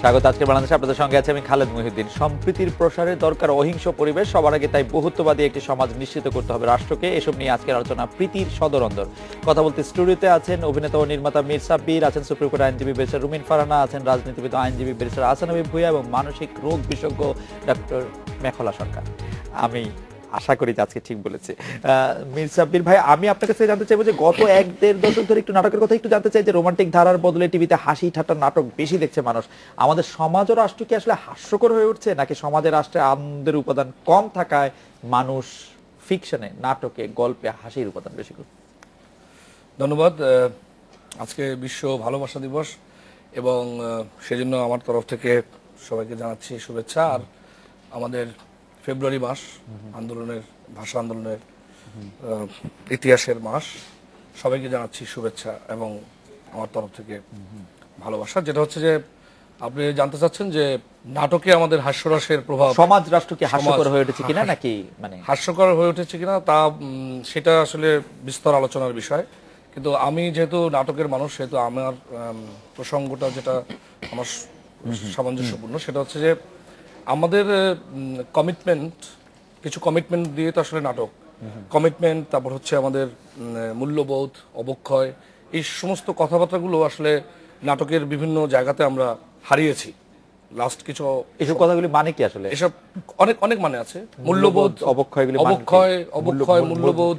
স্বাগত আজকে বাংলাদেশে আপনাদের সঙ্গে আছে আমি খালেদ মহিউদ্দিন। সম্প্রীতির প্রসারে দরকার অহিংস পরিবেশ, সবার আগে তাই বহুত্ববাদী একটি সমাজ নিশ্চিত করতে হবে রাষ্ট্রকে। এসব নিয়ে আজকের আলোচনা প্রীতির সদর অন্দর। কথা বলতে স্টুডিওতে আছেন অভিনেতা ও নির্মাতা মীর সাব্বির, আছেন সুপ্রিম কোর্ট আইনজীবী ব্যারিস্টার রুমিন ফারহানা, আছেন রাজনীতিবিদ আইনজীবী ব্যারিস্টার আহসান হাবিব ভূঁইয়া এবং মানসিক রোগ বিশেষজ্ঞ ডক্টর মেখলা সরকার। আমি আশা করি আজকে ঠিক বলেছে। মীর সাব্বির ভাই, আমি আপনার কাছে জানতে চাইবো যে গত 1-1.5 দশক ধরে একটু নাটকের কথা একটু জানতে চাই যে রোমান্টিক ধারার বদলে টিভিতে হাসি ঠাট্টার নাটক বেশি দেখছে মানুষ। আমাদের সমাজ ও রাষ্ট্র কি আসলে হাস্যকর হয়ে উঠছে, নাকি সমাজের রাষ্ট্রে আনন্দের উপাদান কম থাকায় মানুষ ফিকশনে, নাটকে, গল্পে হাসির উপাদান বেশি করছে? ধন্যবাদ। আজকে বিশ্ব ভালোবাসা দিবস এবং সেজন্য আমার তরফ থেকে সবাইকে জানাচ্ছি শুভেচ্ছা। আর আমাদের ফেব্রুয়ারি মাস আন্দোলনের, ভাষা আন্দোলনের ইতিহাসের মাস, সবাইকে জানাচ্ছি শুভেচ্ছা এবং আমার তরফ থেকে ভালোবাসা। যেটা হচ্ছে যে আপনি জানতে চাচ্ছেন যে নাটকে আমাদের হাস্যরসের প্রভাব, সমাজ রাষ্ট্র কি হাস্যকর হয়ে উঠেছে কিনা, নাকি মানে হাস্যকর হয়ে উঠেছে কিনা তা সেটা আসলে বিস্তর আলোচনার বিষয়। কিন্তু আমি যেহেতু নাটকের মানুষ, সেহেতু আমার প্রসঙ্গটা যেটা আমার সামঞ্জস্যপূর্ণ, সেটা হচ্ছে যে আমাদের কমিটমেন্ট, কিছু কমিটমেন্ট দিয়ে তো আসলে নাটক, কমিটমেন্ট, তারপর হচ্ছে আমাদের মূল্যবোধ, অবক্ষয়, এই সমস্ত কথাবার্তাগুলো আসলে নাটকের বিভিন্ন জায়গাতে আমরা হারিয়েছি লাস্ট কিছু। এসব কথাগুলি মানে কি আসলে? এসব অনেক অনেক মানে আছে। মূল্যবোধ, অবক্ষয়গুলি, অবক্ষয়, মূল্যবোধ,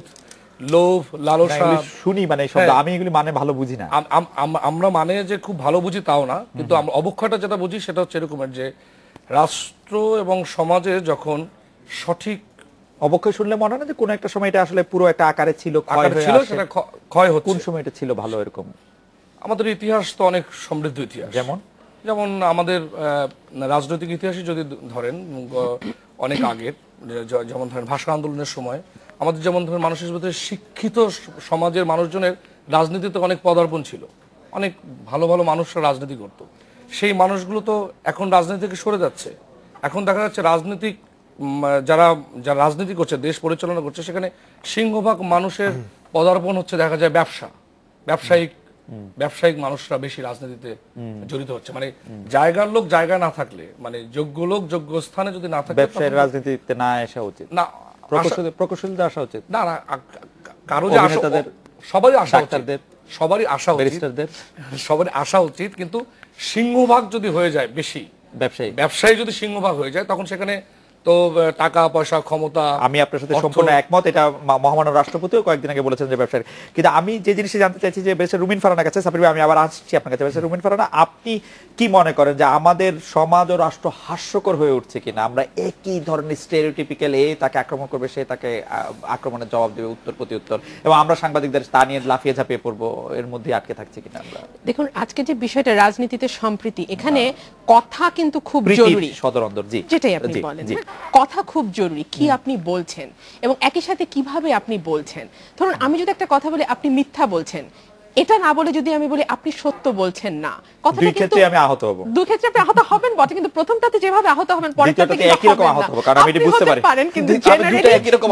লোভ, লালসা, শুনি মানে এই শব্দ, আমি এগুলি মানে ভালো বুঝি না। আমরা মানে যে খুব ভালো বুঝি তাও না, কিন্তু আমরা অবক্ষয়টা যেটা বুঝি সেটা হচ্ছে এরকমের যে রাষ্ট্র এবং সমাজে যখন সঠিক, অবক্ষয় শুনলে মনে হয় না যে কোন একটা সময় এটা আসলে পুরো একটা আকারে ছিল, সেটা ক্ষয় হচ্ছে। কোন সময় এটা ছিল ভালো? এরকম আমাদের ইতিহাস তো অনেক সমৃদ্ধ ইতিহাস। যেমন আমাদের রাজনৈতিক ইতিহাসই যদি ধরেন অনেক আগের, যেমন ধরেন ভাষা আন্দোলনের সময় আমাদের যেমন ধরেন মানুষের ভিতরে শিক্ষিত সমাজের মানুষজনের রাজনীতিতে অনেক পদার্পণ ছিল, অনেক ভালো ভালো মানুষরা রাজনীতি করত। সেই মানুষগুলো তো এখন রাজনীতি থেকে সরে যাচ্ছে। এখন দেখা যাচ্ছে রাজনীতিক যারা রাজনীতি করছে, দেশ পরিচালনা করছে, সেখানে সিংহভাগ মানুষের পদার্পণ হচ্ছে দেখা যায় ব্যবসায়িক মানুষরা বেশি রাজনীতিতে জড়িত হচ্ছে। মানে জায়গার লোক জায়গা না থাকলে, মানে যোগ্য লোক যোগ্য স্থানে যদি না থাকে, ব্যবসায়ীর রাজনীতিতে না আসা উচিত না, প্রকৌশলীদের আসা উচিত না। কারো যে সবারই আসা উচিত, সবারই আসা উচিত, কিন্তু সিংহভাগ যদি হয়ে যায় বেশি, ব্যবসায়ী যদি সিংহভাগ হয়ে যায়, তখন সেখানে তো টাকা পয়সা, ক্ষমতা। আমি আপনার সাথে সম্পূর্ণ একমত। এটা মহামান্য রাষ্ট্রপতিও কয়েকদিন আগে বলেছেন যে ব্যবসায়ী। কিন্তু আমি যে জিনিসটা জানতে চাইছি যে ব্যারিস্টার রুমিন ফারহানার কাছে, সাবির ভাই আমি আবার আসছি আপনার কাছে। ব্যারিস্টার রুমিন ফারহানা, আপনি কি মনে করেন যে আমাদের সমাজ ও রাষ্ট্র হাস্যকর হয়ে উঠছে কিনা? আমরা একই ধরনের স্টেরিওটিপিক্যাল, তাকে আক্রমণ করবে, সে তাকে আক্রমণের জবাব দেবে, উত্তর প্রতি উত্তর, এবং আমরা সাংবাদিকদের তা নিয়ে লাফিয়ে ঝাঁপিয়ে পড়বো, এর মধ্যে আটকে থাকছে কিনা আমরা? দেখুন, আজকে যে বিষয়টা রাজনীতিতে সম্প্রীতি, এখানে কথা কিন্তু খুব জরুরি। সদর অন্দর, জি, যেটাই আপনি বলেন, কথা খুব জরুরি, কি আপনি বলছেন এবং একই সাথে কিভাবে আপনি বলছেন। ধরুন আমি যদি একটা কথা বলি আপনি মিথ্যা বলছেন, এটা না বলে যদি আমি বলি আপনি সত্য বলছেন না, কথাটা কিন্তু আমি আহত হব। দুই ক্ষেত্রে আপনি আহত হবেন বটে, কিন্তু প্রথমটাতে যেভাবে আহত হবেন পরেরটাতে কিন্তু একই রকম আহত হব, কারণ আমি এটা বুঝতে পারি। কিন্তু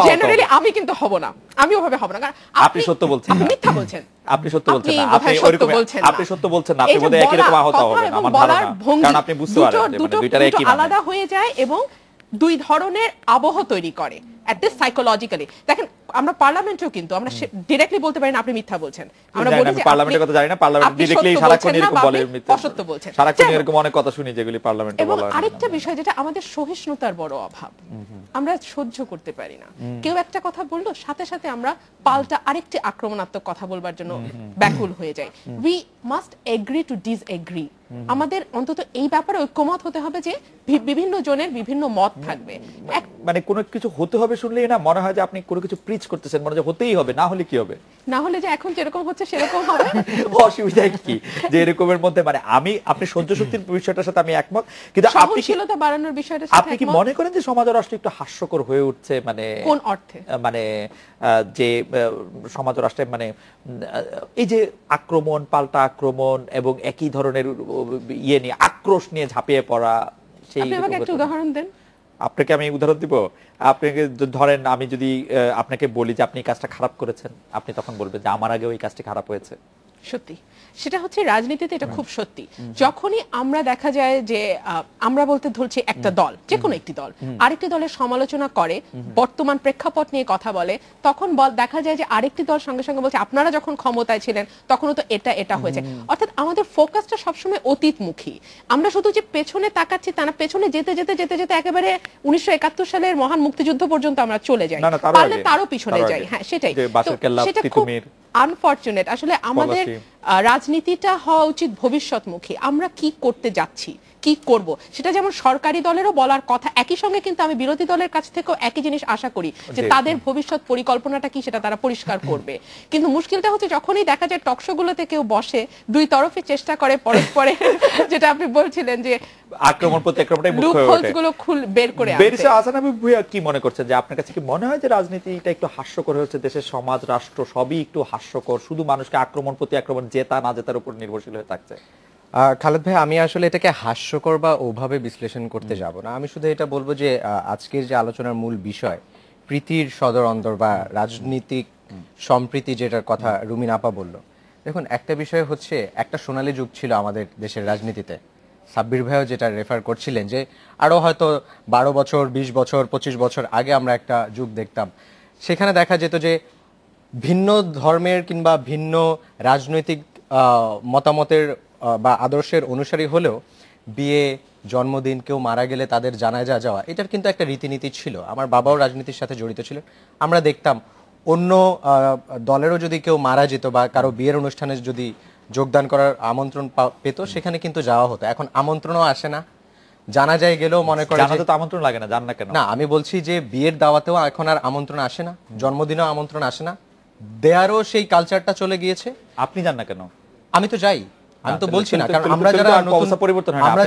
জেনারেলি আমি কিন্তু হব না, আমি ওভাবে হব না, কারণ আপনি সত্য বলছেন, আপনি মিথ্যা বলছেন, আপনি সত্য বলছেন না, আপনি ওইরকম আপনি সত্য বলছেন না, আপনি বোধহয় একই রকম আহত হবেন আমার ধারণা, কারণ আপনি বুঝতে পারেন মানে দুইটার একই আলাদা হয়ে যায় এবং দুই ধরনের আবহ তৈরি করে এট দিস সাইকোলজিক্যালি। দেখেন আমরা পার্লামেন্টেও কিন্তু আমরা ডিরেক্টলি বলতে পারি না আপনি মিথ্যা বলছেন, আমরা বলি যে পার্লামেন্টের কথা জানি না, পার্লামেন্ট ডিরেক্টলি সারাক্ষণ এরকম বলে মিথ্যা, অসত্য বলছেন, সারাক্ষণ এরকম অনেক কথা শুনি যেগুলি পার্লামেন্টে বলা হয়। এবং আরেকটা বিষয় যেটা আমাদের সহিষ্ণুতার বড় অভাব, আমরা সহ্য করতে পারি না। কেউ একটা কথা বললো, সাথে সাথে আমরা পাল্টা আরেকটি আক্রমণাত্মক কথা বলবার জন্য ব্যাকুল হয়ে যাই। We must agree to disagree. আমাদের অন্তত এই ব্যাপারে ঐক্যমত হতে হবে যে বিভিন্ন জনের বিভিন্ন মত থাকবে। মানে কোনো কিছু হতে হবে শুনলেই না মনে হয় যে আপনি কোনো কিছু প্রিচ করতেছেন, মনে হয় হতেই হবে, না হলে কি হবে? না হলে যে এখন যেরকম হচ্ছে সেরকম হবে। অসুবিধা কি যে এরকমের মধ্যে, মানে আমি আপনি সহ্য শক্তির বিষয়টার সাথে আমি একমত, কিন্তু সহনশীলতা বাড়ানোর বিষয়টা আপনি কি মনে করেন যে সমাজ ও রাষ্ট্র একটু হাস্যকর হয়ে উঠছে? মানে কোন অর্থে? মানে যে সমাজ ও রাষ্ট্রে মানে এই যে আক্রমণ, পাল্টা আক্রমণ এবং একই ধরনের ইয়ে নিয়ে, আক্রোশ নিয়ে ঝাঁপিয়ে পড়া, সেই আপনি আমাকে একটা উদাহরণ দেন। আপনাকে আমি উদাহরণ দিব। আপনাকে ধরেন আমি যদি আপনাকে বলি যে আপনি এই কাজটা খারাপ করেছেন, আপনি তখন বলবেন যে আমার আগে ওই কাজটি খারাপ হয়েছে। সত্যি সেটা হচ্ছে রাজনীতিতে এটা খুব সত্যি। যখনই আমরা দেখা যায় যে আমরা বলতে ধরছি একটা দল, যে কোনো একটি দল আরেকটি দলের সমালোচনা করে, বর্তমান প্রেক্ষাপট নিয়ে কথা বলে, তখন দেখা যায় যে আরেকটি দল সঙ্গে সঙ্গে বলছে আপনারা যখন ক্ষমতায় ছিলেন তখনও তো এটা হয়েছে। অর্থাৎ আমাদের ফোকাসটা সবসময় অতীতমুখী। আমরা শুধু যে পেছনে তাকাচ্ছি তা না, পেছনে যেতে যেতে যেতে যেতে একেবারে 1971 সালের মহান মুক্তিযুদ্ধ পর্যন্ত আমরা চলে যাই, পারলে তারও পিছনে যাই। হ্যাঁ, সেটাই। সেটা খুব আনফরচুনেট। আসলে আমাদের রাজনীতিটা হওয়া উচিত ভবিষ্যৎমুখী। আমরা কি করতে যাচ্ছি, কি করব, সেটা যেমন সরকারি দলেরও বলার কথা, একই সঙ্গে কিন্তু আমি বিরোধী দলের কাছ থেকেও একই জিনিস আশা করি যে তাদের ভবিষ্যৎ পরিকল্পনাটা কি সেটা তারা পরিষ্কার করবে। কিন্তু মুশকিলটা হচ্ছে যখনই দেখা যায় টকশোগুলোতে কেউ বসে, দুই তরফে চেষ্টা করে পরস্পরে যেটা আপনি বলছিলেন যে আক্রমণ প্রতিক্রমণটাই মুখ্য হয়ে ওঠে, গুলো বের করে আনতে। বেরিসা হাসান হাবিব ভূঁইয়া কি মনে করছেন যে আপনার কাছে কি মনে হয় যে রাজনীতিটা একটু হাস্যকর হচ্ছে, দেশের সমাজ রাষ্ট্র সবই একটু হাস্যকর, শুধু মানুষকে আক্রমণ প্রতি আক্রমণ, জেতা না জেতার উপর নির্ভরশীল হয়ে থাকছে? খালেদ ভাই, আমি আসলে এটাকে হাস্যকর বা ওভাবে বিশ্লেষণ করতে যাব না। আমি শুধু এটা বলবো যে আজকের যে আলোচনার মূল বিষয় প্রীতির সদর অন্তর বা রাজনীতিক সম্প্রীতি, যেটার কথা রুমিন আপা বলল, দেখুন একটা বিষয় হচ্ছে একটা সোনালী যুগ ছিল আমাদের দেশের রাজনীতিতে। সাব্বির ভাইও যেটা রেফার করছিলেন যে আরো হয়তো 12 বছর 20 বছর 25 বছর আগে আমরা একটা যুগ দেখতাম, সেখানে দেখা যেত যে ভিন্ন ধর্মের কিংবা ভিন্ন রাজনৈতিক মতামতের বা আদর্শের অনুসারী হলেও বিয়ে, জন্মদিন, কেউ মারা গেলে তাদের জানাজা যাওয়া, এটার কিন্তু একটা রীতিনীতি ছিল। আমার বাবাও রাজনীতির সাথে জড়িত ছিলেন। আমরা দেখতাম অন্য দলেরও যদি কেউ মারা যেত বা কারো বিয়ের অনুষ্ঠানে যদি যোগদান করার আমন্ত্রণ পেত, সেখানে কিন্তু যাওয়া হতো। এখন আমন্ত্রণও আসে না, জানাজায় গেলেও মনে করে তো আমন্ত্রণ লাগে না, জান না কেন? না, আমি বলছি যে বিয়ের দাওয়াতেও এখন আর আমন্ত্রণ আসে না, জন্মদিনেও আমন্ত্রণ আসে না, দেয়ারও সেই কালচারটা চলে গিয়েছে। আপনি জান না কেন? আমি তো যাই, আমি তো বলছি না, কারণ আমরা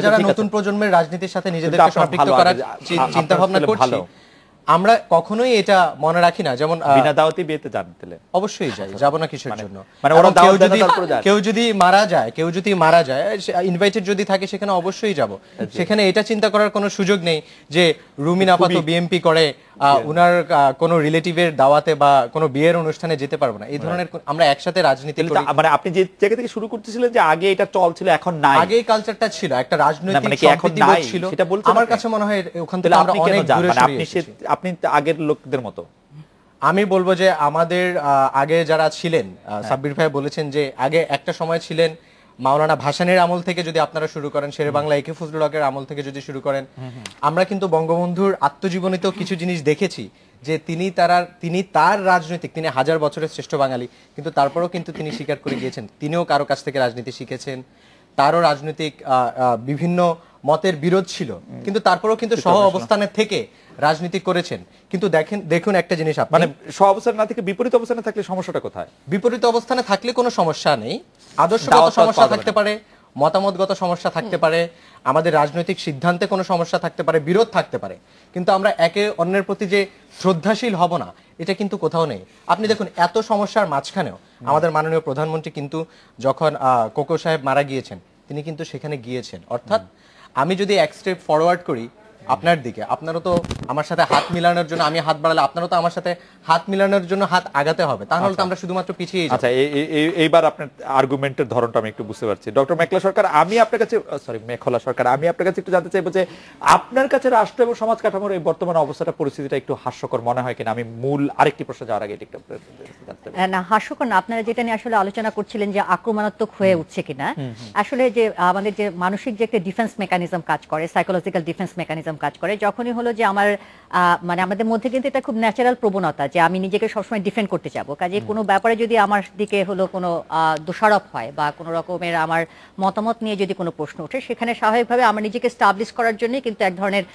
যারা নতুন প্রজন্মের রাজনীতির সাথে নিজেদেরকে সম্পৃক্ত করার চিন্তা ভাবনা করছি, আমরা কখনোই এটা মনে রাখি না। যেমন বিনা দাওয়াতে বিয়েতে যান? তাহলে অবশ্যই যাই, যাব না কিসের জন্য? মানে ওরা দাওয়াত দেন তারপরে যান। কেউ যদি মারা যায় ইনভাইটেড যদি থাকে, সেখানে অবশ্যই যাব। সেখানে এটা চিন্তা করার কোনো সুযোগ নেই যে রুমিন আপা তো বিএমপি করে, উনার কোনো রিলেটিভের দাওয়াতে বা কোনো বিয়ের অনুষ্ঠানে যেতে পারবো না। এই ধরনের আমরা একসাথে রাজনীতি করি। মানে আপনি যে জায়গা থেকে শুরু করতেছিলেন যে আগে এটা চল ছিল, এখন নাই। আগে কালচারটা ছিল, একটা রাজনৈতিক সম্প্রীতিবোধ ছিল, সেটা বলতে আমার কাছে মনে হয় ওখান থেকে আমরা অনেক দূরে সরে এসেছি। আপনি আগের লোকদের মতো? আমি বলবো যে আমাদের আগে যারা ছিলেন, সাব্বির ভাই বলেছেন যে আগে একটা সময় ছিলেন মাওলানা ভাসানীর আমল থেকে যদি আপনারা শুরু করেন, শেরে বাংলা একে ফজলুল হকের আমল থেকে যদি শুরু করেন, আমরা কিন্তু বঙ্গবন্ধুর আত্মজীবনীতেও কিছু জিনিস দেখেছি যে তিনি তার রাজনৈতিক, তিনি 1000 বছরের শ্রেষ্ঠ বাঙালি, কিন্তু তারপরেও কিন্তু তিনি স্বীকার করে গিয়েছেন তিনিও কারো কাছ থেকে রাজনীতি শিখেছেন, তারও রাজনৈতিক বিভিন্ন মতের বিরোধ ছিল, কিন্তু তারপরেও কিন্তু সহ অবস্থানের থেকে রাজনীতি করেছেন। কিন্তু দেখুন একটা জিনিস, মানে সহ অবস্থান না থেকে বিপরীত অবস্থানে থাকলে সমস্যাটা কোথায়? বিপরীত অবস্থানে থাকলে কোনো সমস্যা নেই, আদর্শগত সমস্যা থাকতে পারে, মতামতগত সমস্যা থাকতে পারে, আমাদের রাজনৈতিক সিদ্ধান্তে কোনো সমস্যা থাকতে পারে, বিরোধ থাকতে পারে, কিন্তু আমরা একে অন্যের প্রতি যে শ্রদ্ধাশীল হব না, এটা কিন্তু কোথাও নেই। আপনি দেখুন এত সমস্যার মাঝখানেও আমাদের মাননীয় প্রধানমন্ত্রী কিন্তু যখন কোকো সাহেব মারা গিয়েছেন, তিনি কিন্তু সেখানে গিয়েছেন। অর্থাৎ আমি যদি এক স্টেপ ফরওয়ার্ড করি আপনার দিকে, আপনারও তো আমার সাথে হাত মিলানোর জন্য, আমি হাত বাড়ালে আপনারও তো আমার সাথে হাত মিলানোর জন্য হাত আগাতে হবে, তাহলে তো আমরা শুধুমাত্র পিছিয়ে যাব। আচ্ছা, এইবার আপনার আর্গুমেন্টের ধরনটা আমি একটু বুঝতে পারছি। ডক্টর মেখলা সরকার, আমি আপনার কাছে একটু জানতে চাইবো যে আপনার কাছে রাষ্ট্র এবং সমাজ কাঠামোর এই বর্তমান অবস্থাটা, পরিস্থিতিটা একটু হাস্যকর মনে হয় কিনা? আমি মূল আরেকটি প্রশ্ন যাওয়ার আগে একটু জানতে চাই। না, হাস্যকর না। আপনারা যেটা নিয়ে আসলে আলোচনা করছিলেন যে আক্রমণাত্মক হয়ে উঠছে কিনা, আসলে যে আমাদের যে মানসিক যে একটা ডিফেন্স মেকানিজম কাজ করে, সাইকোলজিক্যাল ডিফেন্স মেকানিজম কাজ করে, যখনই হলো যে মানে আমাদের মধ্যে কিন্তু এটা খুব ন্যাচারাল প্রবণতা যে আমি নিজেকে সবসময় ডিফেন্ড করতে চাবো। কাজে কোনো ব্যাপারে যদি আমার দিকে হলো কোনো দোষারোপ হয় বা কোনো রকমের আমার মতামত নিয়ে যদি কোনো প্রশ্ন ওঠে, সেখানে স্বাভাবিকভাবে আমার নিজেকে স্টাবলিশ করার জন্যই কিন্তু এক ধরনের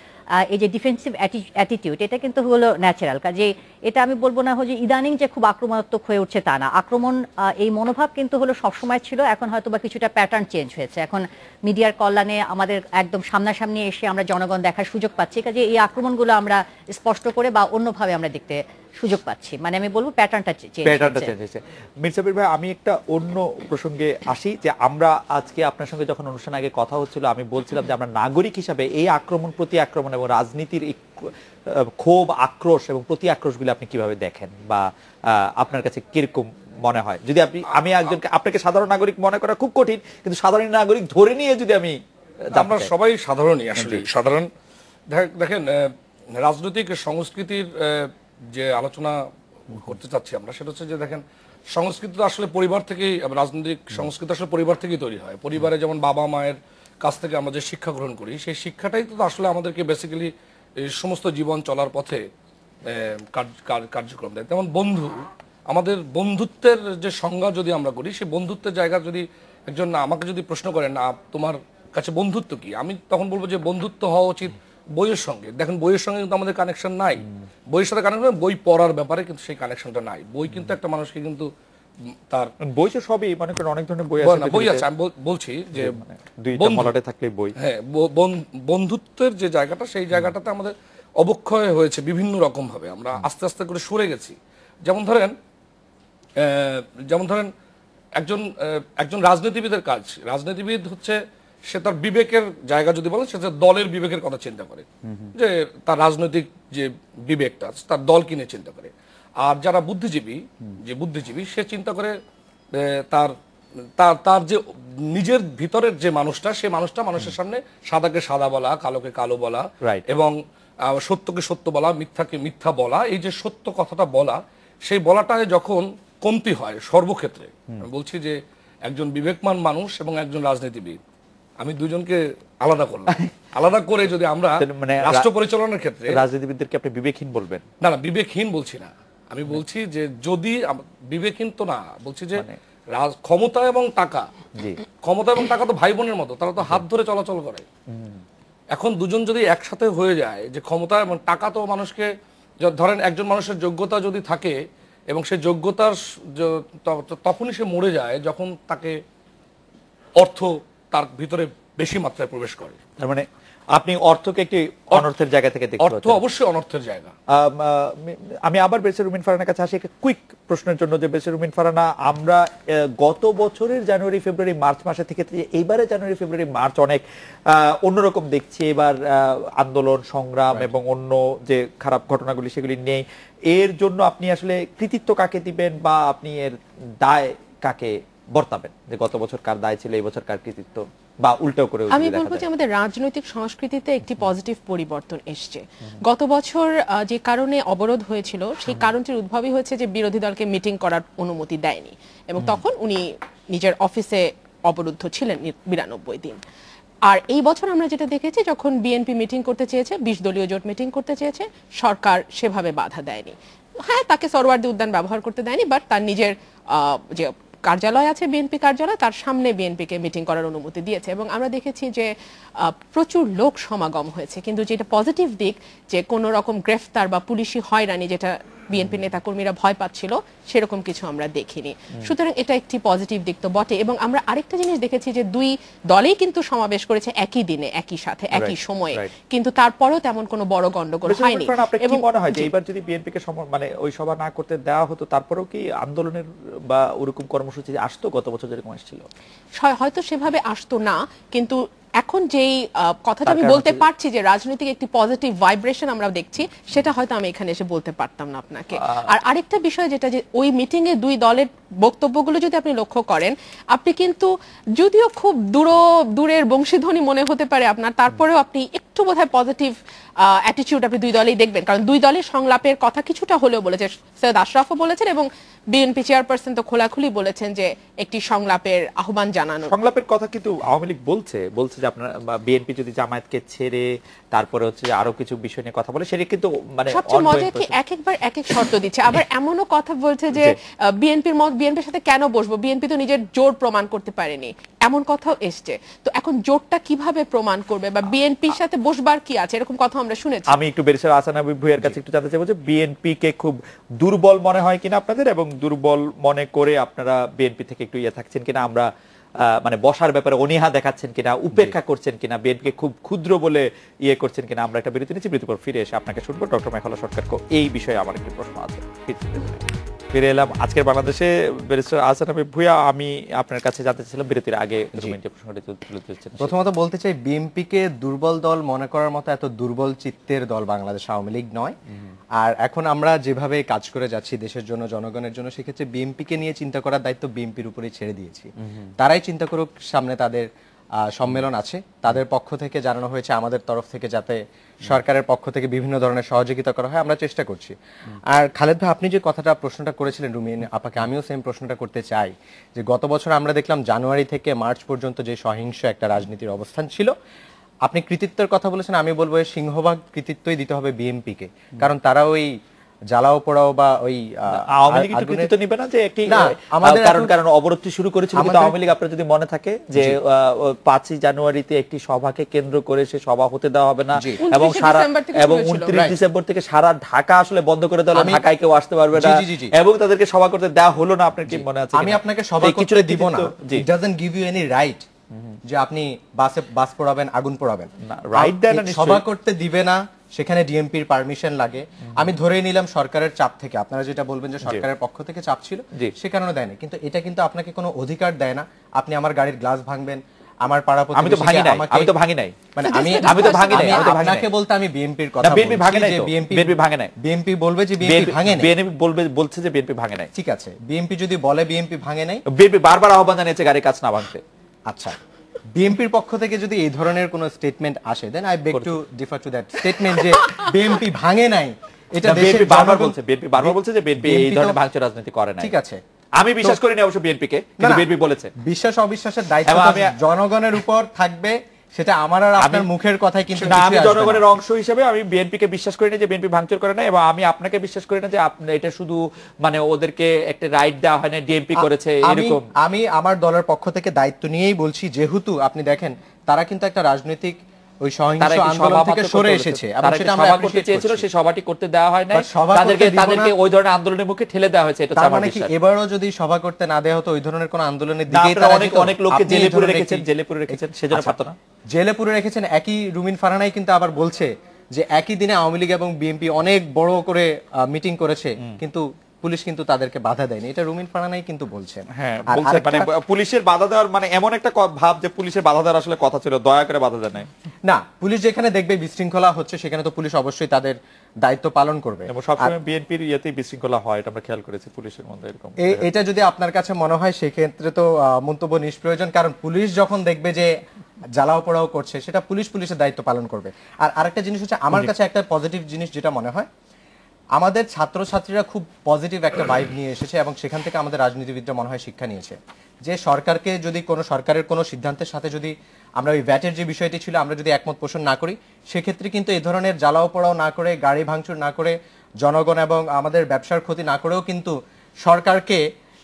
এই যে ডিফেন্সিভ অ্যাটিটিউড, এটা কিন্তু হলো ন্যাচারাল। কাজে এটা আমি বলবো না যে ইদানিং যে খুব আক্রমণাত্মক হয়ে উঠছে তা না। আক্রমণ এই মনোভাব কিন্তু হলো সবসময় ছিল, এখন হয়তো বা কিছুটা প্যাটার্ন চেঞ্জ হয়েছে। এখন মিডিয়ার কল্যাণে আমাদের একদম সামনাসামনি এসে আমরা জনগণ দেখার সুযোগ পাচ্ছি। কাজে এই আক্রমণগুলো আমরা স্পষ্ট করে বা অন্যভাবে আমরা দেখতে সুযোগ পাচ্ছি। মানে আমি বলবো প্যাটার্নটা চেঞ্জ হয়েছে। মীর সাব্বির ভাই, আমি একটা অন্য প্রসঙ্গে আসি যে আমরা আজকে আপনার সঙ্গে যখন অনুষ্ঠান আগে কথা হচ্ছিল, আমি বলছিলাম যে আমরা নাগরিক হিসাবে এই আক্রমণ প্রতি আক্রমণ এবং রাজনীতির ক্ষোভ, আক্রোশ এবং প্রতি আক্রোশগুলো আপনি কিভাবে দেখেন বা আপনার কাছে কিরকম মনে হয়? যদি আমি একজনকে আপনাকে সাধারণ নাগরিক মনে করা খুব কঠিন, কিন্তু সাধারণ নাগরিক ধরে নিয়ে যদি আমি আমরা সবাই সাধারণই, আসলে সাধারণ। দেখেন, রাজনৈতিক সংস্কৃতির যে আলোচনা করতে চাচ্ছি আমরা, সেটা হচ্ছে যে দেখেন, সংস্কৃতি তো আসলে পরিবার থেকেই, রাজনৈতিক সংস্কৃতি আসলে পরিবার থেকেই তৈরি হয়। পরিবারে যেমন বাবা মায়ের কাছ থেকে আমরা যে শিক্ষা গ্রহণ করি, সেই শিক্ষাটাই তো আসলে আমাদেরকে বেসিক্যালি সমস্ত জীবন চলার পথে কার্যক্রম দেয়। তেমন বন্ধু, আমাদের বন্ধুত্বের যে সংজ্ঞা যদি আমরা করি, সেই বন্ধুত্বের জায়গা যদি একজন আমাকে যদি প্রশ্ন করেন তোমার কাছে বন্ধুত্ব কি, আমি তখন বলবো যে বন্ধুত্ব হওয়া উচিত বইয়ের সঙ্গে। দেখেন, বইয়ের সঙ্গে কিন্তু আমাদের কানেকশন নাই। বইয়ের সাথে কানেকশন, বই পড়ার ব্যাপারে কিন্তু সেই কানেকশনটা নাই। বই কিন্তু একটা মানুষকে কিন্তু তার বই তো সবই মনে করেন, অনেক ধরনের বই আছে। আমি বলছি যে মলাটে থাকলে বই, হ্যাঁ, বন্ধুত্বের যে জায়গাটা, সেই জায়গাটাতে আমাদের অবক্ষয় হয়েছে বিভিন্ন রকম ভাবে। আমরা আস্তে আস্তে করে সরে গেছি। যেমন ধরেন একজন রাজনীতিবিদের কাজ, রাজনীতিবিদ হচ্ছে সে তার বিবেকের জায়গা যদি বলে, সে দলের বিবেকের কথা চিন্তা করে, যে তার রাজনৈতিক যে বিবেকটা তার দল কিনে চিন্তা করে। আর যারা বুদ্ধিজীবী সে চিন্তা করে তার তার তার যে নিজের ভিতরের যে মানুষটা, সে মানুষটা মানুষের সামনে সাদাকে সাদা বলা, কালোকে কালো বলা, এবং সত্যকে সত্য বলা, মিথ্যাকে মিথ্যা বলা। এই যে সত্য কথাটা বলা, সেই বলাটায় যখন কমতি হয় সর্বক্ষেত্রে, আমি বলছি যে একজন বিবেকমান মানুষ এবং একজন রাজনীতিবিদ, আমি দুজনকে আলাদা করলাম। আলাদা করে যদি আমরা রাষ্ট্র পরিচালনার ক্ষেত্রে রাজনীতিবিদদেরকে আপনি বিবেকহীন বলবেন? না, বিবেকহীন বলছি না। আমি বলছি যে যদি বিবেকহীন তো না, বলছি যে ক্ষমতা এবং টাকা, ক্ষমতা এবং টাকা তো ভাই বোনের মতো, তারা তো হাত ধরে চলাচল করে। এখন দুজন যদি একসাথে হয়ে যায়, যে ক্ষমতা এবং টাকা তো মানুষকে, ধরেন একজন মানুষের যোগ্যতা যদি থাকে এবং সেই যোগ্যতার তখনই সে মরে যায় যখন তাকে অর্থ তার ভিতরে বেশি মাত্রায় প্রবেশ করে। তার মানে আপনি অর্থকে একটি অনর্থের জায়গা থেকে দেখতে অর্থ অবশ্যই অনর্থের জায়গা। আমি আবার বেসির উদ্দিন ফারহানার কাছে আসি একটা কুইক প্রশ্নের জন্য, যে বেসির উদ্দিন ফারহানা, আমরা গত বছরের জানুয়ারি ফেব্রুয়ারি মার্চ মাসে থেকে এইবারে জানুয়ারি ফেব্রুয়ারি মার্চ অনেক অন্যরকম দেখছি। এবার আন্দোলন সংগ্রাম এবং অন্য যে খারাপ ঘটনাগুলি সেগুলি নেই। এর জন্য আপনি আসলে কৃতিত্ব কাকে দিবেন, বা আপনি এর দায় কাকে বর্তাবেন, যে গত বছর কার দায় ছিল, এই বছর কার কৃতিত্ব, বা উল্টো করে? আমি বলবো যে আমাদের রাজনৈতিক সংস্কৃতিতে একটি পজিটিভ পরিবর্তন এসছে। গত বছর যে কারণে অবরোধ হয়েছিল, সেই কারণটির উদ্ভবই হয়েছে যে বিরোধী দলকে মিটিং করার অনুমতি দেয়নি, এবং তখন উনি নিজের অফিসে অবরুদ্ধ ছিলেন 92 দিন। আর এই বছর আমরা যেটা দেখেছি, যখন বিএনপি মিটিং করতে চেয়েছে, 20 দলীয় জোট মিটিং করতে চেয়েছে, সরকার সেভাবে বাধা দেয়নি। হ্যাঁ, তাকে সরওয়ার্দী উদ্যান ব্যবহার করতে দেয়নি, বাট তার নিজের যে কার্যালয় আছে, বিএনপি কার্যালয়, তার সামনে বিএনপিকে মিটিং করার অনুমতি দিয়েছে। এবং আমরা দেখেছি যে প্রচুর লোক সমাগম হয়েছে। কিন্তু যেটা পজিটিভ দিক, যে কোনো রকম গ্রেফতার বা পুলিশি হয়রানি, যেটা বিএনপি নেতাকর্মীরা ভয় পাচ্ছিল, সেরকম কিছু আমরা দেখিনি। সুতরাং এটা একটি পজিটিভ দিক তো বটে। এবং আমরা আরেকটা জিনিস দেখেছি যে দুই দলেই কিন্তু সমাবেশ করেছে একই দিনে, একই সাথে, একই সময়ে, কিন্তু তারপরেও তেমন কোনো বড় গন্ডগোল হয়নি। এবং মনে হয় যে এবার যদি বিএনপিকে মানে ওই সভা না করতে দেওয়া হতো, তারপরেও কি আন্দোলনের বা ওরকম কর্মসূচি আসতো গত বছর যেরকম আসছিল? হয়তো সেভাবে আসতো না, কিন্তু এখন যেই কথাটা আমি বলতে পারছি যে রাজনৈতিক একটি পজিটিভ ভাইব্রেশন আমরা দেখছি, সেটা হয়তো আমি এখানে এসে বলতে পারতাম না আপনাকে। আর আরেকটা বিষয় যেটা, যে ওই মিটিং এ দুই দলের বক্তব্যগুলো যদি আপনি লক্ষ্য করেন, আপনি কিন্তু যদিও খুব দূরের বংশীধ্বনি মনে হতে পারে আপনার, তারপরেও আপনি একটু বোধহয় পজিটিভ অ্যাটিটিউড আপনি দুই দলেই দেখবেন। কারণ দুই দলের সংলাপের কথা কিছুটা হলেও বলেছে, সৈয়দ আশরাফও বলেছেন এবং বিএনপি চেয়ারপারসন তো খোলাখুলি বলেছেন যে একটি সংলাপের আহ্বান জানানো। সংলাপের কথা কিন্তু আওয়ামী লীগ বলছে যে আপনার বিএনপি যদি জামায়াতকে ছেড়ে তারপরে হচ্ছে যে আরো কিছু বিষয় নিয়ে কথা বলে, সেটা কিন্তু মানে সবচেয়ে মজা কি একবার এক এক শর্ত দিচ্ছে। আবার এমনও কথা বলছে যে বিএনপির সাথে কেন বসবো, বিএনপি তো নিজের জোর প্রমাণ করতে পারেনি, এমন কথাও এসছে। তো এখন জোরটা কিভাবে প্রমাণ করবে, বা বিএনপির সাথে বসবার কি আছে, এরকম কথা আমরা শুনেছি। আমি একটু ব্যারিস্টার আহসান হাবীব ভূঁইয়ার কাছে একটু জানতে চাইবো যে বিএনপি কে খুব দুর্বল মনে হয় কিনা আপনাদের, এবং দুর্বল মনে করে আপনারা বিএনপি থেকে একটু ইয়ে থাকছেন কিনা। আমরা মানে বসার ব্যাপারে অনীহা দেখাচ্ছেন কিনা, উপেক্ষা করছেন কিনা, বিএনপিকে খুব ক্ষুদ্র বলে ইয়ে করছেন কিনা। আমরা একটা বিরতি নিচ্ছি, বিরতির পর ফিরে এসে আপনাকে শুনবো। ডক্টর মেঘলা সরকার এই বিষয়ে আমার একটি প্রশ্ন আছে। ফিরে এলাম আজকের বাংলাদেশে। ব্যারিস্টার আহসান হাবীব ভূঁইয়া, আমি আপনার কাছে জানতে চাইছিলাম বিরতির আগে প্রশ্নটি তুলে ধরছেন। প্রথমত বলতে চাই, বিএনপিকে দুর্বল দল মনে করার মতো এত দুর্বল চিত্তের দল বাংলাদেশ আওয়ামী লীগ নয়। আর এখন আমরা যেভাবে কাজ করে যাচ্ছি দেশের জন্য, জনগণের জন্য, সেক্ষেত্রে বিএনপিকে নিয়ে চিন্তা করার দায়িত্ব বিএনপির উপরেই ছেড়ে দিয়েছি। তারাই চিন্তা করুক, সামনে তাদের সম্মেলন আছে, তাদের পক্ষ থেকে জানানো হয়েছে আমাদের তরফ থেকে যাতে সরকারের পক্ষ থেকে বিভিন্ন ধরনের সহযোগিতা করা হয়, আমরা চেষ্টা করছি। আর খালেদ ভাই, আপনি যে প্রশ্নটা করেছিলেন রুমিন আপাকে, আমিও সেম প্রশ্নটা করতে চাই যে গত বছর আমরা দেখলাম জানুয়ারি থেকে মার্চ পর্যন্ত যে সহিংস একটা রাজনীতির অবস্থান ছিল, আপনি কৃতিত্বের কথা বলেছেন, আমি বলবো সিংহভাগ কৃতিত্বই দিতে হবে বিএনপিকে, কারণ তারা ওই জ্বালাও পোড়াও বা ওই আওয়ামী লীগ একটু কৃতিত্ব নিবে না যে একটি কারণ অবরোধটি শুরু করেছিল, কিন্তু আওয়ামী লীগ আপনার যদি মনে থাকে যে 5ই জানুয়ারিতে একটি সভাকে কেন্দ্র করে সে সভা হতে দেওয়া হবে না, এবং 29 ডিসেম্বর থেকে সারা ঢাকা আসলে বন্ধ করে দেওয়া হলো, ঢাকায় কেউ আসতে পারবে না, এবং তাদেরকে সভা করতে দেওয়া হলো না। আপনার কি মনে আছে? আমি আপনাকে সভা করতে দিব না, it doesn't give you any right যে আপনি বাস পোড়াবেন, আগুন পোড়াবেন, রাইট দেন না, সভা করতে দিবে না, সেখানে ডিএমপির পারমিশন লাগে। আমি ধরেই নিলাম সরকারের চাপ থেকে, আপনারা যেটা বলবেন যে সরকারের পক্ষ থেকে চাপ ছিল, সে কারণে দেয় না, কিন্তু এটা কিন্তু আপনাকে কোনো অধিকার দেয় না আপনি আমার গাড়ির গ্লাস ভাঙবেন, আমার পাড়া প্রতিবেশী। আমি তো ভাঙি নাই, মানে আপনাকে বলতে আমি বিএনপির কথা বলছি। বিএনপি ভাঙে নাই, বিএনপি ভাঙে নাই, বিএনপি বলবে যে বিএনপি ভাঙে নাই, বিএনপি বলছে যে বিএনপি ভাঙে নাই। ঠিক আছে, বিএনপি যদি বলে বিএনপি ভাঙে নাই, বিএনপি বারবার আহ্বান জানিয়েছে গাড়ির কাজ না ভাঙতে। আচ্ছা, বিএনপির পক্ষ থেকে যদি এই ধরনের কোনো স্টেটমেন্ট আসে, then I beg to differ to that statement যে বিএনপি ভাঙে নাই। এটা বিএনপি বারবার বলছে যে বিএনপি এই ধরনের ভাঙচুর রাজনীতি করে নাই। ঠিক আছে, আমি বিশ্বাস করি না অবশ্য বিএনপিকে, কিন্তু বিএনপি বলেছে। বিশ্বাস অবিশ্বাসের দায়িত্ব জনগণের উপর থাকবে, সেটা আমার আর আপনার মুখের কথাই কিন্তু না। আমি জনগণের অংশ হিসেবে আমি বিএনপিকে বিশ্বাস করি না যে বিএনপি ভাঙচুর করে না, এবং আমি আপনাকে বিশ্বাস করি না যে এটা শুধু মানে ওদেরকে একটা রাইট দেওয়া হয় না, ডিএমপি করেছে এরকম। আমি আমার দলের পক্ষ থেকে দায়িত্ব নিয়েই বলছি, যেহেতু আপনি দেখেন তারা কিন্তু একটা রাজনৈতিক ওই সহিংস আন্দোলন থেকে সরে এসেছে, এবং সেটা আমরা করতে চেয়েছিল, সেই সভাটি করতে দেওয়া হয় না, তাদেরকে ওই ধরনের আন্দোলনের মুখে ঠেলে দেওয়া হয়েছে। এটা তার মানে কি এবারও যদি সভা করতে না দেওয়া হতো ওই ধরনের কোন আন্দোলনের দিকেই তারা অনেক লোককে জেলে পুরে রেখেছেন, সেজন্য পারতো না। জেলে পুরে রেখেছেন। একই রুমিন ফারহানাই কিন্তু আবার বলছে যে একই দিনে আওয়ামী লীগ এবং বিএনপি অনেক বড় করে মিটিং করেছে, কিন্তু পুলিশ কিন্তু তাদেরকে বাধা দেয়নি। এটা রুমিন ফারহানাই কিন্তু বলছেন। হ্যাঁ, মানে পুলিশের বাধা দেওয়ার মানে এমন একটা ভাব যে পুলিশের বাধা দেওয়ার আসলে কথা ছিল, দয়া করে বাধা দেয় না। পুলিশ যেখানে দেখবে বিশৃঙ্খলা হচ্ছে, সেখানে তো পুলিশ অবশ্যই তাদের দায়িত্ব পালন করবে, এবং সবসময় বিএনপির ইয়েতেই বিশৃঙ্খলা হয়, এটা আমরা খেয়াল করেছি পুলিশের মধ্যে এরকম। এটা যদি আপনার কাছে মনে হয় সেক্ষেত্রে তো মন্তব্য নিষ্প্রয়োজন, কারণ পুলিশ যখন দেখবে যে জ্বালাও পোড়াও করছে, সেটা পুলিশের দায়িত্ব পালন করবে। আর আরেকটা জিনিস হচ্ছে, আমার কাছে একটা পজিটিভ জিনিস যেটা মনে হয়, আমাদের ছাত্রছাত্রীরা খুব পজিটিভ একটা ভাইব নিয়ে এসেছে, এবং সেখান থেকে আমাদের রাজনীতিবিদরা মনে হয় শিক্ষা নিয়েছে যে সরকারকে যদি সরকারের কোনো সিদ্ধান্তের সাথে যদি আমরা ওই ভ্যাটের যে বিষয়টি ছিল আমরা যদি একমত পোষণ না করি, সেক্ষেত্রে কিন্তু এই ধরনের জ্বালাও পোড়াও না করে, গাড়ি ভাঙচুর না করে, জনগণ এবং আমাদের ব্যবসার ক্ষতি না করেও কিন্তু সরকারকে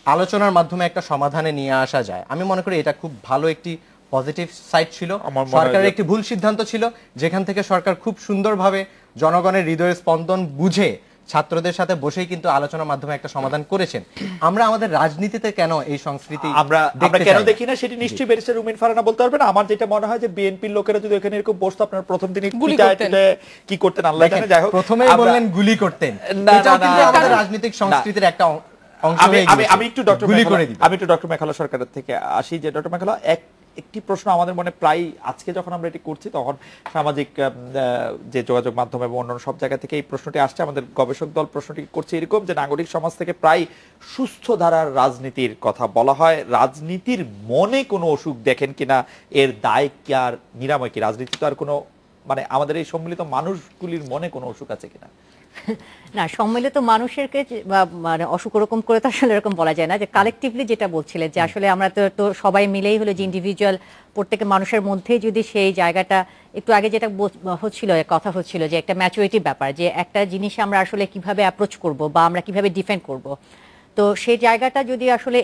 আলোচনার মাধ্যমে একটা সমাধানে নিয়ে আসা যায়। আমি মনে করি এটা খুব ভালো একটি পজিটিভ সাইড ছিল। সরকারের একটি ভুল সিদ্ধান্ত ছিল, যেখান থেকে সরকার খুব সুন্দরভাবে জনগণের হৃদয়ের স্পন্দন বুঝে ছাত্রদের সাথে বসেই কিন্তু আলোচনার মাধ্যমে একটা সমাধান করেছেন। আমরা আমাদের রাজনীতিতে কেন এই সংস্কৃতি আমরা কেন দেখি না, সেটি নিশ্চয়ই ব্যারিস্টার রুমিন ফারহানা বলতে পারবেন। আমার যেটা মনে হয় যে বিএনপির লোকেরা যদি এখানে এরকম বসতো, আপনার প্রথম দিনই কি করতেন আল্লাহ জানে। যাই হোক, প্রথমেই বললেন গুলি করতেন, এটা কিন্তু আমাদের রাজনৈতিক সংস্কৃতির একটা অংশ হয়ে গেছে। আমি একটু ডক্টর মেঘলা সরকারের থেকে আসি, যে ডক্টর মেঘলা একটি প্রশ্ন আমাদের মনে প্রায় আজকে যখন আমরা এটি করছি, তখন সামাজিক যে যোগাযোগ মাধ্যম এবং অন্যান্য সব জায়গা থেকে এই প্রশ্নটি আসছে। আমাদের গবেষক দল প্রশ্নটি করছে এরকম যে নাগরিক সমাজ থেকে প্রায় সুস্থ ধারার রাজনীতির কথা বলা হয়। রাজনীতির মনে কোনো অসুখ দেখেন কিনা, এর দায় কি আর নিরাময় কি? রাজনীতি তো আর কোনো মানে আমাদের এই সম্মিলিত মানুষগুলির মনে কোনো অসুখ আছে কিনা? না, সম্মিলিত মানুষের মানে অসুখ ওরকম করে তো আসলে এরকম বলা যায় না, যে কালেকটিভলি যেটা বলছিলেন যে আসলে আমরা তো সবাই মিলেই হলো যে ইন্ডিভিজুয়াল প্রত্যেকের মানুষের মধ্যে যদি সেই জায়গাটা একটু আগে যেটা হচ্ছিল, কথা হচ্ছিল যে একটা ম্যাচুরিটি ব্যাপার, যে একটা জিনিস আমরা আসলে কিভাবে অ্যাপ্রোচ করব বা আমরা কিভাবে ডিফেন্ড করব। তো সেই জায়গাটা যদি আসলে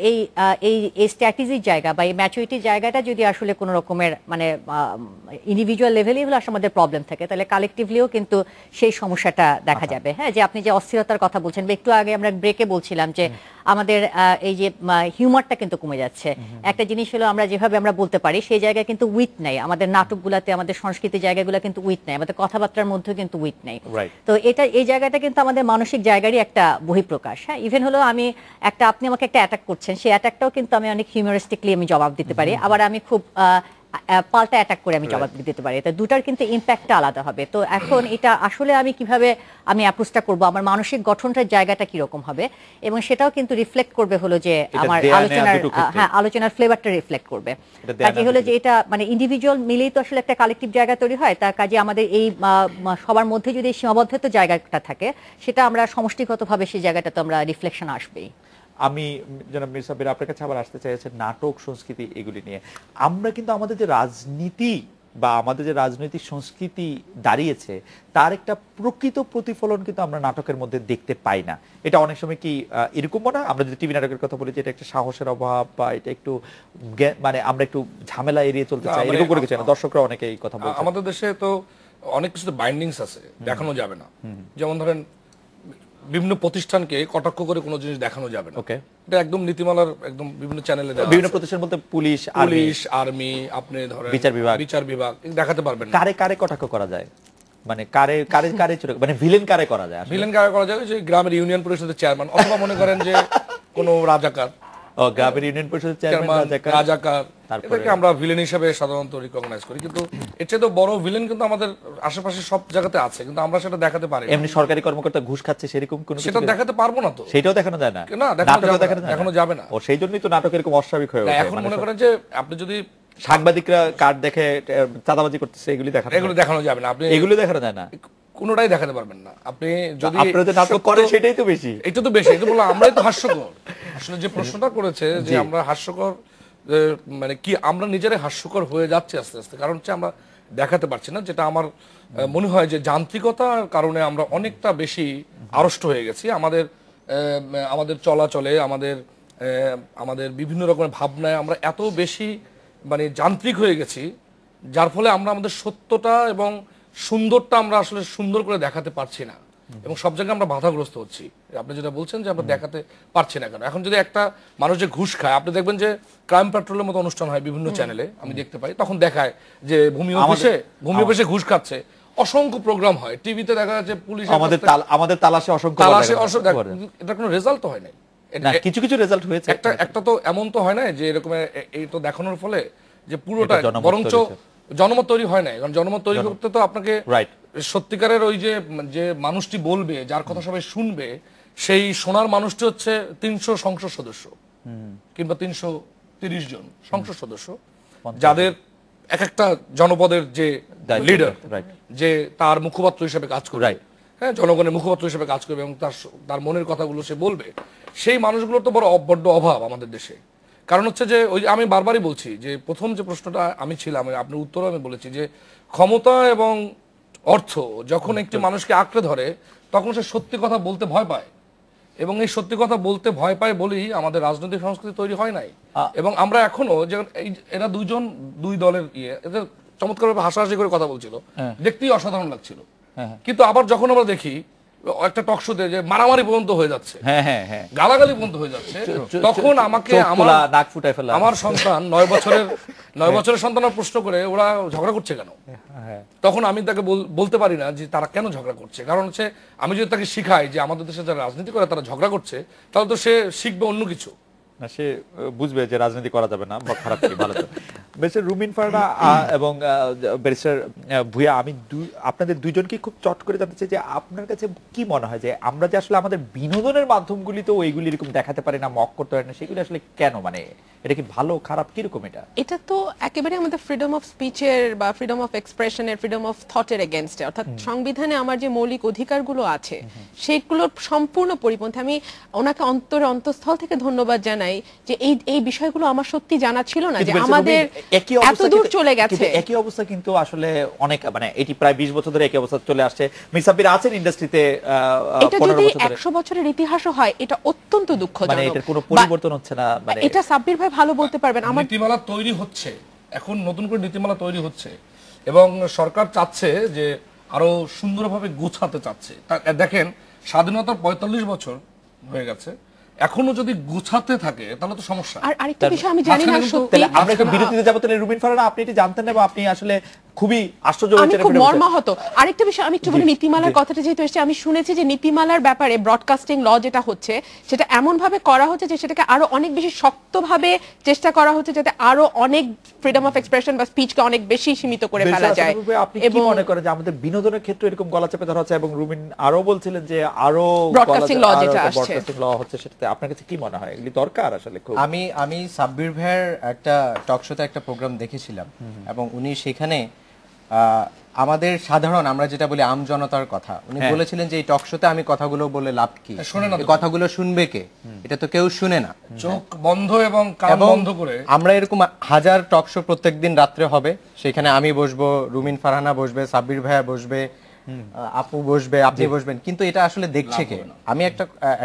এই স্ট্র্যাটেজির জায়গা বা এই ম্যাচুরিটির জায়গাটা যদি আসলে কোনো রকমের মানে ইন্ডিভিজুয়াল লেভেলেই হলো আসলে আমাদের প্রবলেম থাকে, তাহলে কালেকটিভলিও কিন্তু সেই সমস্যাটা দেখা যাবে। হ্যাঁ, যে আপনি যে অস্থিরতার কথা বলছেন, একটু আগে আমরা ব্রেকে বলছিলাম যে আমাদের এই যে হিউমারটা কিন্তু কমে যাচ্ছে। একটা জিনিস হলো আমরা যেভাবে আমরা বলতে পারি সেই জায়গায় কিন্তু উইথ নাই, আমাদের নাটকগুলোতে, আমাদের সংস্কৃতি জায়গাগুলো কিন্তু উইথ নাই, আমাদের কথাবার্তার মধ্যে কিন্তু উইথ নাই। তো এই জায়গাটা কিন্তু আমাদের মানসিক জায়গারই একটা বহিঃপ্রকাশ। হ্যাঁ, ইভেন হলো আপনি আমাকে একটা অ্যাটাক করছেন, সেই অ্যাটাকটাও কিন্তু আমি অনেক হিউমারিস্টিকলি আমি জবাব দিতে পারি, আবার আমি খুব পাল্টা অ্যাটাক করে আমি জবাব দিতে পারি। তো দুটার কিন্তু ইম্প্যাক্টটা আলাদা হবে। তো এখন এটা আসলে আমি কিভাবে আমি অ্যাপ্রোচটা করব, আমার মানসিক গঠনটার জায়গাটা কিরকম হবে, এবং সেটাও কিন্তু রিফ্লেক্ট করবে হলো যে আমার আলোচনার ফ্লেভারটা রিফ্লেক্ট করবে। কাজে হলো যে এটা মানে ইন্ডিভিজুয়াল মিলেই তো আসলে একটা কালেকটিভ জায়গা তৈরি হয়। তার কাজে আমাদের এই সবার মধ্যে যদি সীমাবদ্ধতা জায়গাটা থাকে, সেটা আমরা সমষ্টিগতভাবে সেই জায়গাটা তো আমরা রিফ্লেকশন আসবেই। আমি জনাব মীর সাব্বির আপনার কাছে আবার আসতে চাইছেন নাটক সংস্কৃতি এগুলি নিয়ে। আমরা কিন্তু আমাদের যে রাজনীতি বা আমাদের যে রাজনৈতিক সংস্কৃতি দাঁড়িয়েছে তার একটা প্রকৃত প্রতিফলন কিন্তু আমরা নাটকের মধ্যে দেখতে পাই না। এটা অনেক সময় কি এরকম মনে হয়, আমরা যদি টিভি নাটকের কথা বলি যে এটা একটা সাহসের অভাব বা এটা একটু মানে আমরা একটু ঝামেলা এড়িয়ে চলতে চাই, এরকম করে কিছু না? দর্শকরা অনেকে এই কথা বলছে। আমাদের দেশে তো অনেক কিছু বাইন্ডিংস আছে, দেখানো যাবে না। যেমন ধরেন বিভিন্ন প্রতিষ্ঠানকে কটাক্ষ করে কোনো জিনিস দেখানো যাবে না। ওকে, এটা একদম নীতিমালার একদম বিভিন্ন চ্যানেলে বিভিন্ন প্রতিষ্ঠান বলতে পুলিশ, আর্মি, আপনি ধরেন বিচার বিভাগ দেখাতে পারবেন না। কারে কারে কটাক্ষ করা যায়, মানে কারে কারে কারে মানে ভিলেন কারে করা যায়? ভিলেন কারে করা যায় যে গ্রামের ইউনিয়ন পরিষদের চেয়ারম্যান, অথবা মনে করেন যে কোনো রাজাকার, গ্রামের ইউনিয়ন পরিষদের চেয়ারম্যান রাজাকার, এটাকে আমরা ভিলেন হিসেবে সাধারণত রিকগনাইজ করি। কিন্তু এর চেয়ে তো বড় ভিলেন কিন্তু আমাদের আশেপাশে সব জায়গাতে আছে, কিন্তু আমরা সেটা দেখাতে পারি না। এমনি সরকারি কর্মকর্তা ঘুষ খাচ্ছে সেরকম কোনো সেটা দেখাতে পারবো না, তো সেটাও দেখানো যায় না, দেখানো যাবে না। ও সেই জন্যই তো নাটক এরকম অস্বাভাবিক হয়ে ওঠে। এখন মনে করেন যে আপনি যদি সাংবাদিকরা কার্ড দেখে চাঁদাবাজি করতেছে, এগুলো দেখানো যাবে না, আপনি এগুলো দেখানো যায় না, কোনোটাই দেখাতে পারবেন না। আপনি যদি নাটক করেন সেটাই তো বেশি, এটা তো বেশি, এটা বললাম আমরাই তো হাস্যকর। আসলে যে প্রশ্নটা করেছে যে আমরা হাস্যকর, মানে কি আমরা নিজেরাই হাস্যকর হয়ে যাচ্ছে আস্তে আস্তে, কারণ হচ্ছে আমরা দেখাতে পারছি না। যেটা আমার মনে হয় যে যান্ত্রিকতার কারণে আমরা অনেকটা বেশি আড়ষ্ট হয়ে গেছি। আমাদের চলাচলে, আমাদের বিভিন্ন রকমের ভাবনায় আমরা এত বেশি মানে যান্ত্রিক হয়ে গেছি, যার ফলে আমরা আমাদের সত্যটা এবং সুন্দরটা আমরা আসলে সুন্দর করে দেখাতে পারছি না, এবং সব জায়গায় আমরা বাধাগ্রস্ত হচ্ছি। আপনি যেটা বলছেন যে আমরা দেখাতে পারছি না কেন। এখন যদি একটা মানুষ যে ঘুষ খায়, আপনি দেখবেন যে ক্রাইম পেট্রোলের মতো অনুষ্ঠান হয় বিভিন্ন চ্যানেলে, আমি দেখতে পাই, তখন দেখায় যে ভূমি অফিসে ঘুষ খাচ্ছে, অসংখ্য প্রোগ্রাম হয় টিভিতে, দেখা যাচ্ছে পুলিশ আমাদের তালাশে অসংখ্য, এটা কোনো রেজাল্ট তো হয় নাই। কিছু কিছু রেজাল্ট হয়েছে, একটা তো এমন তো হয় না যে এরকম এই তো দেখানোর ফলে যে পুরোটা, বরঞ্চ জনমত তৈরি হয় না। কারণ জনমত তৈরি করতে তো আপনাকে সত্যিকারের ওই যে মানুষটি বলবে, যার কথা সবাই শুনবে, সেই শোনার মানুষটি হচ্ছে 300 সংসদ সদস্য কিংবা 330 জন সংসদ সদস্য, যাদের এক একটা জনপদের যে লিডার, যে তার মুখপাত্র হিসেবে কাজ করবে, হ্যাঁ, জনগণের মুখপাত্র হিসেবে কাজ করবে, এবং তার মনের কথাগুলো সে বলবে। সেই মানুষগুলোর তো বড্ড অভাব আমাদের দেশে। কারণ হচ্ছে যে ওই আমি বারবারই বলছি যে প্রথম যে প্রশ্নটা আমি ছিলাম, আপনার উত্তরও আমি বলেছি যে ক্ষমতা এবং অর্থ যখন একটি মানুষকে আঁকড়ে ধরে, তখন সে সত্যি কথা বলতে ভয় পায়, এবং এই সত্যি কথা বলতে ভয় পায় বলেই আমাদের রাজনৈতিক সংস্কৃতি তৈরি হয় নাই। এবং আমরা এখনো যে এরা দুই দলের এদের চমৎকারভাবে হাসাহাসি করে কথা বলছিল, দেখতেই অসাধারণ লাগছিল। কিন্তু আবার যখন আমরা দেখি একটা টক শোতে যে মারামারি পর্যন্ত হয়ে যাচ্ছে, গালাগালি পর্যন্ত হয়ে যাচ্ছে, তখন আমাকে আমার সন্তান 9 বছরের সন্তান প্রশ্ন করে ওরা ঝগড়া করছে কেন, তখন আমি তাকে বলতে পারি না যে তারা কেন ঝগড়া করছে। কারণ হচ্ছে আমি যদি তাকে শিখাই যে আমাদের দেশে যারা রাজনীতি করে তারা ঝগড়া করছে, তাহলে তো সে শিখবে অন্য কিছু, সে বুঝবে যে রাজনীতি করা যাবে না বা খারাপ কি ভালো। ব্যারিস্টার রুমিন ফারহানা এবং ব্যারিস্টার ভূঁইয়া, আমি আপনাদের দুইজনকে খুব চট করে জানতে চাই যে আপনার কাছে কি মনে হয় যে আমরা যে আসলে আমাদের বিনোদনের মাধ্যমগুলিতেও এইগুলি এরকম দেখাতে পারি না, মক করতে পারি না, সেগুলি আসলে কেন? মানে এটা কি ভালো খারাপ কিরকম? এটা তো একেবারে আমাদের ফ্রিডম অফ স্পিচের বা ফ্রিডম অফ এক্সপ্রেশনের, ফ্রিডম অফ থটের এগেইনস্টে, অর্থাৎ সংবিধানে আমার যে মৌলিক অধিকারগুলো আছে সেগুলোর সম্পূর্ণ পরিপন্থী। আমি ওনাকে অন্তঃস্থল থেকে ধন্যবাদ জানাই নাই যে এই বিষয়গুলো আমার সত্যি জানা ছিল না যে কিন্তু আমাদের একই অবস্থা এত দূর কিন্তু- চলে গেছে। কিন্তু একই অবস্থা কিন্তু আসলে অনেক মানে এটি প্রায় 20 বছর ধরে একই অবস্থা চলে আসছে। মির সাব্বির আছেন ইন্ডাস্ট্রিতে এটা 15 যদি বছর ধরে, 100 বছরের ইতিহাসও হয় এটা অত্যন্ত দুঃখজনক। মানে এটার কোনো পরিবর্তন হচ্ছে না, মানে এটা সাব্বির ভাই ভালো বলতে পারবেন। আমার নীতিমালা তৈরি হচ্ছে, এখন নতুন করে নীতিমালা তৈরি হচ্ছে এবং সরকার চাচ্ছে যে আরো সুন্দরভাবে গোছাতে চাচ্ছে। দেখেন স্বাধীনতার 45 বছর হয়ে গেছে, এখনো যদি গোছাতে থাকে তাহলে তো সমস্যা। আর আরেকটা বিষয় আমি জানি না মাঝখানে কিন্তু- সত্যি তাহলে আমরা একটু বিরতিতে যাবো। তাহলে রুবিন ফারহানা আপনি এটি জানতেন না বা আপনি আসলে খুবই আশ্চর্য আমি হয়েছেন খুব এটা ভেবে? মর্মাহত। আরেকটা বিষয় আমি একটু বলি, নীতিমালার কথাটা যেহেতু এসেছে, আমি শুনেছি যে নীতিমালার ব্যাপারে ব্রডকাস্টিং ল যেটা হচ্ছে সেটা এমন ভাবে করা হচ্ছে যে সেটাকে আরো অনেক বেশি শক্তভাবে চেষ্টা করা হচ্ছে যাতে আরো অনেক ফ্রিডম অফ এক্সপ্রেশন বা স্পিচকে অনেক বেশি সীমিত করে ফেলা বেলশা যায়। আসাদুল ভাই, আপনি কি মনে করেন যে আমাদের বিনোদনের ক্ষেত্রে এরকম গলা চেপে ধরা হচ্ছে? এবং রুবিন আরো বলছিলেন যে আরো Broadcasting law যেটা আসছে। ব্রডকাস্টিং ল হচ্ছে, সেটাতে আপনার কাছে কি মনে হয় এগুলি দরকার আসলে? খুব আমি সাব্বির ভাইয়ের একটা টক শোতে একটা প্রোগ্রাম দেখেছিলাম এবং উনি সেখানে আমাদের সাধারণ আমরা যেটা বলি আম জনতার কথা উনি বলেছিলেন যে এই টক শোতে আমি কথাগুলো বলে লাভ কি, শোনে না তো। এই কথাগুলো শুনবে কে, এটা তো কেউ শুনে না। চোখ বন্ধ এবং কান এবং বন্ধ করে আমরা এরকম হাজার টক শো প্রত্যেকদিন রাত্রে হবে, সেখানে আমি বসবো, রুমিন ফারহানা বসবে, সাব্বির ভাইয়া বসবে, আপু বসবে, আপনি বসবেন, কিন্তু এটা আসলে দেখছে কে? আমি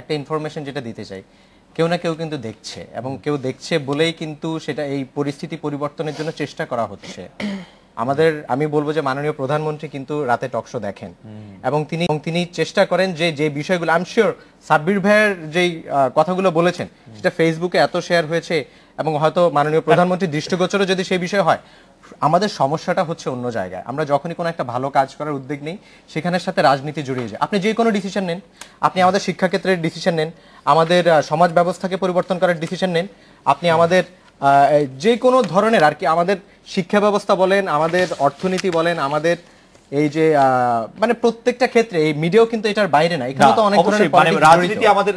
একটা ইনফরমেশন যেটা দিতে চাই, কেউ না কেউ কিন্তু দেখছে এবং কেউ দেখছে বলেই কিন্তু সেটা এই পরিস্থিতি পরিবর্তনের জন্য চেষ্টা করা হচ্ছে। আমি বলবো যে মাননীয় প্রধানমন্ত্রী কিন্তু রাতে টক শো দেখেন এবং তিনি চেষ্টা করেন যে বিষয়গুলো আই এম শিওর সাব্বির ভাইয়ের যেই কথাগুলো বলেছেন সেটা ফেসবুকে এত শেয়ার হয়েছে এবং হয়তো মাননীয় প্রধানমন্ত্রীর দৃষ্টিগোচরে যদি সেই বিষয় হয়। আমাদের সমস্যাটা হচ্ছে অন্য জায়গায়। আমরা যখনই কোনো একটা ভালো কাজ করার উদ্যোগ নেই সেখানের সাথে রাজনীতি জড়িয়ে যায়। আপনি যে কোনো ডিসিশন নেন, আপনি আমাদের শিক্ষাক্ষেত্রের ডিসিশন নেন, আমাদের সমাজ ব্যবস্থাকে পরিবর্তন করার ডিসিশন নেন, আপনি আমাদের যে কোনো ধরনের আর কি আমাদের শিক্ষা ব্যবস্থা বলেন, আমাদের অর্থনীতি বলেন, আমাদের এই যে মানে প্রত্যেকটা ক্ষেত্রে এই মিডিয়াও কিন্তু এটার বাইরে না। এখানে তো অনেক ধরনের মানে politics রাজনীতি জড়িত। আমাদের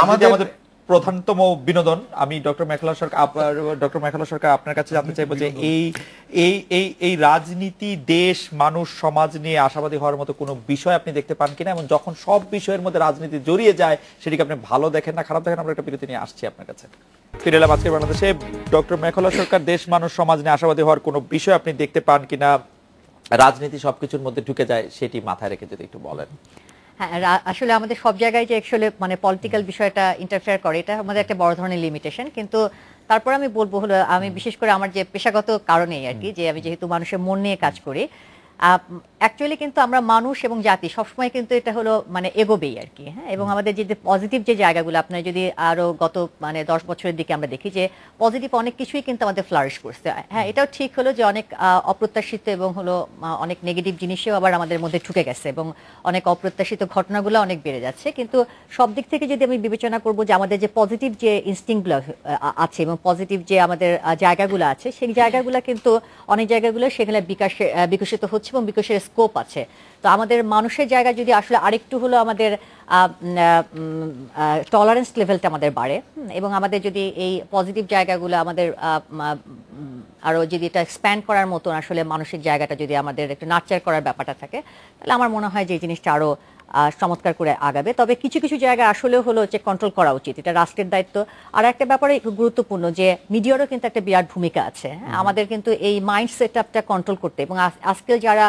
আমাদের প্রধানতম বিনোদন। আমি ডক্টর মেখলা সরকার আপনার কাছে জানতে চাইবো যে এই রাজনীতি দেশ মানুষ সমাজ নিয়ে আশাবাদী হওয়ার মতো কোনো বিষয় আপনি দেখতে পান কিনা, এবং যখন সব বিষয়ের মধ্যে রাজনীতি জড়িয়ে যায় সেটিকে আপনি ভালো দেখেন না খারাপ দেখেন? আমরা একটা বিরতি নিয়ে আসছি আপনার কাছে। ফিরে এলাম আজকের বাংলাদেশে। ডক্টর মেখলা সরকার, দেশ মানুষ সমাজ নিয়ে আশাবাদী হওয়ার কোনো বিষয় আপনি দেখতে পান কিনা, রাজনীতি সবকিছুর মধ্যে ঢুকে যায়, সেটি মাথায় রেখে যদি একটু বলেন। হ্যাঁ, আসলে আমাদের সব জায়গায় যে অ্যাকচুয়ালি মানে পলিটিক্যাল বিষয়টা ইন্টারফেয়ার করে এটা আমাদের একটা বড় ধরনের লিমিটেশন। কিন্তু তারপর আমি বলবো হলো আমি বিশেষ করে আমার যে পেশাগত কারণেই আর কি, যে আমি যেহেতু মানুষের মন নিয়ে কাজ করি, অ্যাকচুয়ালি কিন্তু আমরা মানুষ এবং জাতি সবসময় কিন্তু এটা হলো মানে এগোবেই আর কি। হ্যাঁ, এবং আমাদের যে পজিটিভ যে জায়গাগুলো আপনার যদি আরো গত মানে 10 বছরের দিকে আমরা দেখি যে পজিটিভ অনেক কিছুই কিন্তু আমাদের ফ্লারিশ করছে। হ্যাঁ, এটাও ঠিক হলো যে অনেক অপ্রত্যাশিত এবং হলো অনেক নেগেটিভ জিনিসও আবার আমাদের মধ্যে ঢুকে গেছে এবং অনেক অপ্রত্যাশিত ঘটনাগুলো অনেক বেড়ে যাচ্ছে। কিন্তু সব দিক থেকে যদি আমি বিবেচনা করব যে আমাদের যে পজিটিভ যে ইনস্টিংক্টগুলো আছে এবং পজিটিভ যে আমাদের জায়গাগুলো আছে সেই জায়গাগুলো কিন্তু অনেক জায়গাগুলো সেখানে বিকশিত হচ্ছে এবং বিকাশের স্কোপ আছে। তো আমাদের মানুষের জায়গা যদি আসলে আরেকটু হলো আমাদের টলারেন্স লেভেলটা আমাদের বাড়ে এবং আমাদের যদি এই পজিটিভ জায়গাগুলো আমাদের আরো যদি এটা এক্সপ্যান্ড করার মতন আসলে মানুষের জায়গাটা যদি আমাদের একটু নার্চার করার ব্যাপারটা থাকে, তাহলে আমার মনে হয় যে এই জিনিসটা আরো চমৎকার করে আগাবে। তবে কিছু কিছু জায়গা আসলে হলো যে কন্ট্রোল করা উচিত, এটা রাষ্ট্রের দায়িত্ব। আর একটা ব্যাপারে গুরুত্বপূর্ণ যে মিডিয়ারও কিন্তু একটা বিরাট ভূমিকা আছে। আমাদের কিন্তু এই মাইন্ড সেট আপটা কন্ট্রোল করতে, এবং আজকাল যারা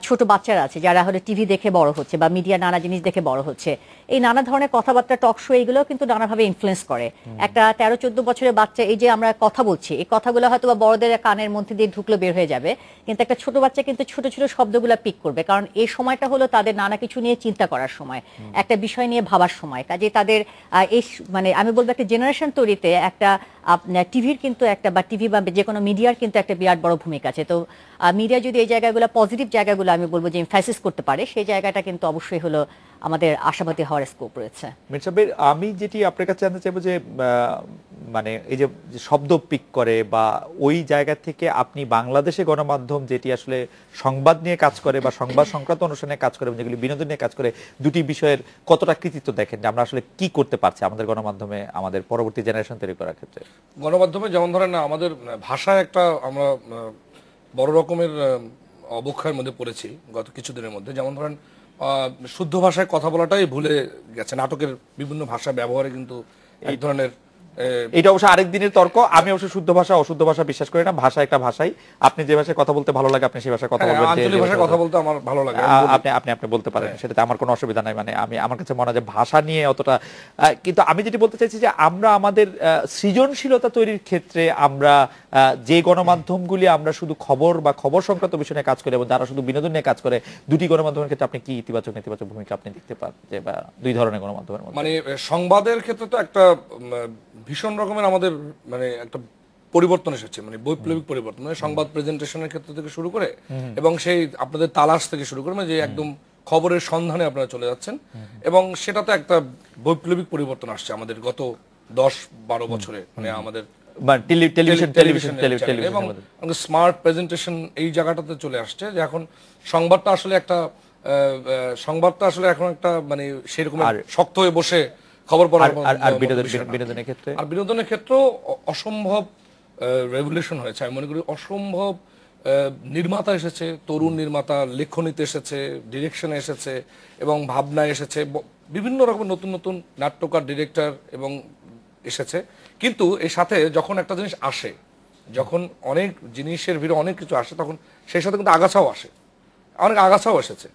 ছোট বাচ্চারা আছে যারা হলে টিভি দেখে বড় হচ্ছে বা মিডিয়া নানা জিনিস দেখে বড় হচ্ছে, এই নানা ধরনের কথাবার্তা টক শো এগুলো কিন্তু নানাভাবে ইনফ্লুয়েন্স করে। একটা 13-14 বছরের বাচ্চা এই যে আমরা কথা বলছি এই কথাগুলো হয়তো বা বড়দের কানের মধ্যে দিয়ে ঢুকলে বের হয়ে যাবে, কিন্তু একটা ছোট বাচ্চা কিন্তু ছোট ছোট শব্দগুলো পিক করবে, কারণ এই সময়টা হলো তাদের নানা কিছু নিয়ে চিন্তা করার সময়, একটা বিষয় নিয়ে ভাবার সময়। কাজে তাদের এই মানে আমি বলবো একটা জেনারেশন তৈরিতে একটা টিভির কিন্তু একটা বা টিভি বা যে কোনো মিডিয়ার কিন্তু একটা বিরাট বড় ভূমিকা আছে। তো মিডিয়া যদি এই জায়গাগুলো পজিটিভ জায়গাগুলো আমি বলবো যে এমফাসিস করতে পারে, সেই জায়গাটা কিন্তু অবশ্যই হলো আমাদের আশাবাদী হওয়ার স্কোপ রয়েছে। মির সাব্বির, আমি যেটি আপনার কাছে জানতে চাইবো যে মানে এই যে শব্দ পিক করে বা ওই জায়গা থেকে আপনি বাংলাদেশে গণমাধ্যম যেটি আসলে সংবাদ নিয়ে কাজ করে বা সংবাদ সংক্রান্ত অনুষ্ঠানে কাজ করে, যেগুলি বিনোদন নিয়ে কাজ করে, দুটি বিষয়ের কতটা কৃতিত্ব দেখেন যে আমরা আসলে কি করতে পারছি আমাদের গণমাধ্যমে আমাদের পরবর্তী জেনারেশন তৈরি করার ক্ষেত্রে? গণমাধ্যমে যেমন ধরেন আমাদের ভাষায় একটা আমরা বড় রকমের অবক্ষয়ের মধ্যে পড়েছি গত কিছুদিনের মধ্যে। যেমন ধরেন শুদ্ধ ভাষায় কথা বলাটাই ভুলে গেছে, নাটকের বিভিন্ন ভাষা ব্যবহারে কিন্তু এক ধরনের এটা অবশ্য আরেক দিনের তর্ক। আমি অবশ্য শুদ্ধ ভাষা অশুদ্ধ ভাষা বিশ্বাস করি না, ভাষা একটা ভাষাই, আপনি যে ভাষায় কথা বলতে ভালো লাগে আপনি সেই ভাষায় কথা বলবেন, আঞ্চলিক ভাষায় কথা বলতে আমার ভালো লাগে, আপনি আপনি আপনি বলতে পারেন, সেটাতে আমার কোনো অসুবিধা নাই। মানে আমি আমার কাছে মনে হয় যে ভাষা নিয়ে অতটা, কিন্তু আমি যেটি বলতে চাইছি যে আমরা আমাদের সৃজনশীলতা তৈরির ক্ষেত্রে আমরা যে গণমাধ্যমগুলি আমরা শুধু খবর বা খবর সংক্রান্ত বিষয় নিয়ে কাজ করি এবং যারা শুধু বিনোদন নিয়ে কাজ করে, দুটি গণমাধ্যমের ক্ষেত্রে আপনি কি ইতিবাচক নেতিবাচক ভূমিকা আপনি দেখতে পান, যে বা দুই ধরনের গণমাধ্যমের মধ্যে? মানে সংবাদের ক্ষেত্রে তো একটা ভীষণ রকমের আমাদের মানে একটা পরিবর্তন এসেছে, মানে বৈপ্লবিক পরিবর্তন, মানে সংবাদ প্রেজেন্টেশনের ক্ষেত্র থেকে শুরু করে এবং সেই আপনাদের তালাশ থেকে শুরু করে, মানে যে একদম খবরের সন্ধানে আপনারা চলে যাচ্ছেন, এবং সেটাতে একটা বৈপ্লবিক পরিবর্তন আসছে আমাদের গত 10-12 বছরে, মানে আমাদের টেলিভিশন এবং স্মার্ট প্রেজেন্টেশন এই জায়গাটাতে চলে আসছে, যে এখন সংবাদটা আসলে এখন একটা মানে সেরকম শক্ত হয়ে বসে খবর পড়ার, আর বিনোদনের ক্ষেত্রে, অসম্ভব রেভলিউশন হয়েছে। আমি মনে করি অসম্ভব নির্মাতা এসেছে, তরুণ নির্মাতা লেখনীতে এসেছে, ডিরেকশনে এসেছে এবং ভাবনায় এসেছে, বিভিন্ন রকমের নতুন নতুন নাট্যকার, ডিরেক্টর এবং এসেছে। কিন্তু এর সাথে যখন একটা জিনিস আসে, যখন অনেক জিনিসের ভিড়ে অনেক কিছু আসে, তখন সেই সাথে কিন্তু আগাছাও আসে, অনেক আগাছাও এসেছে,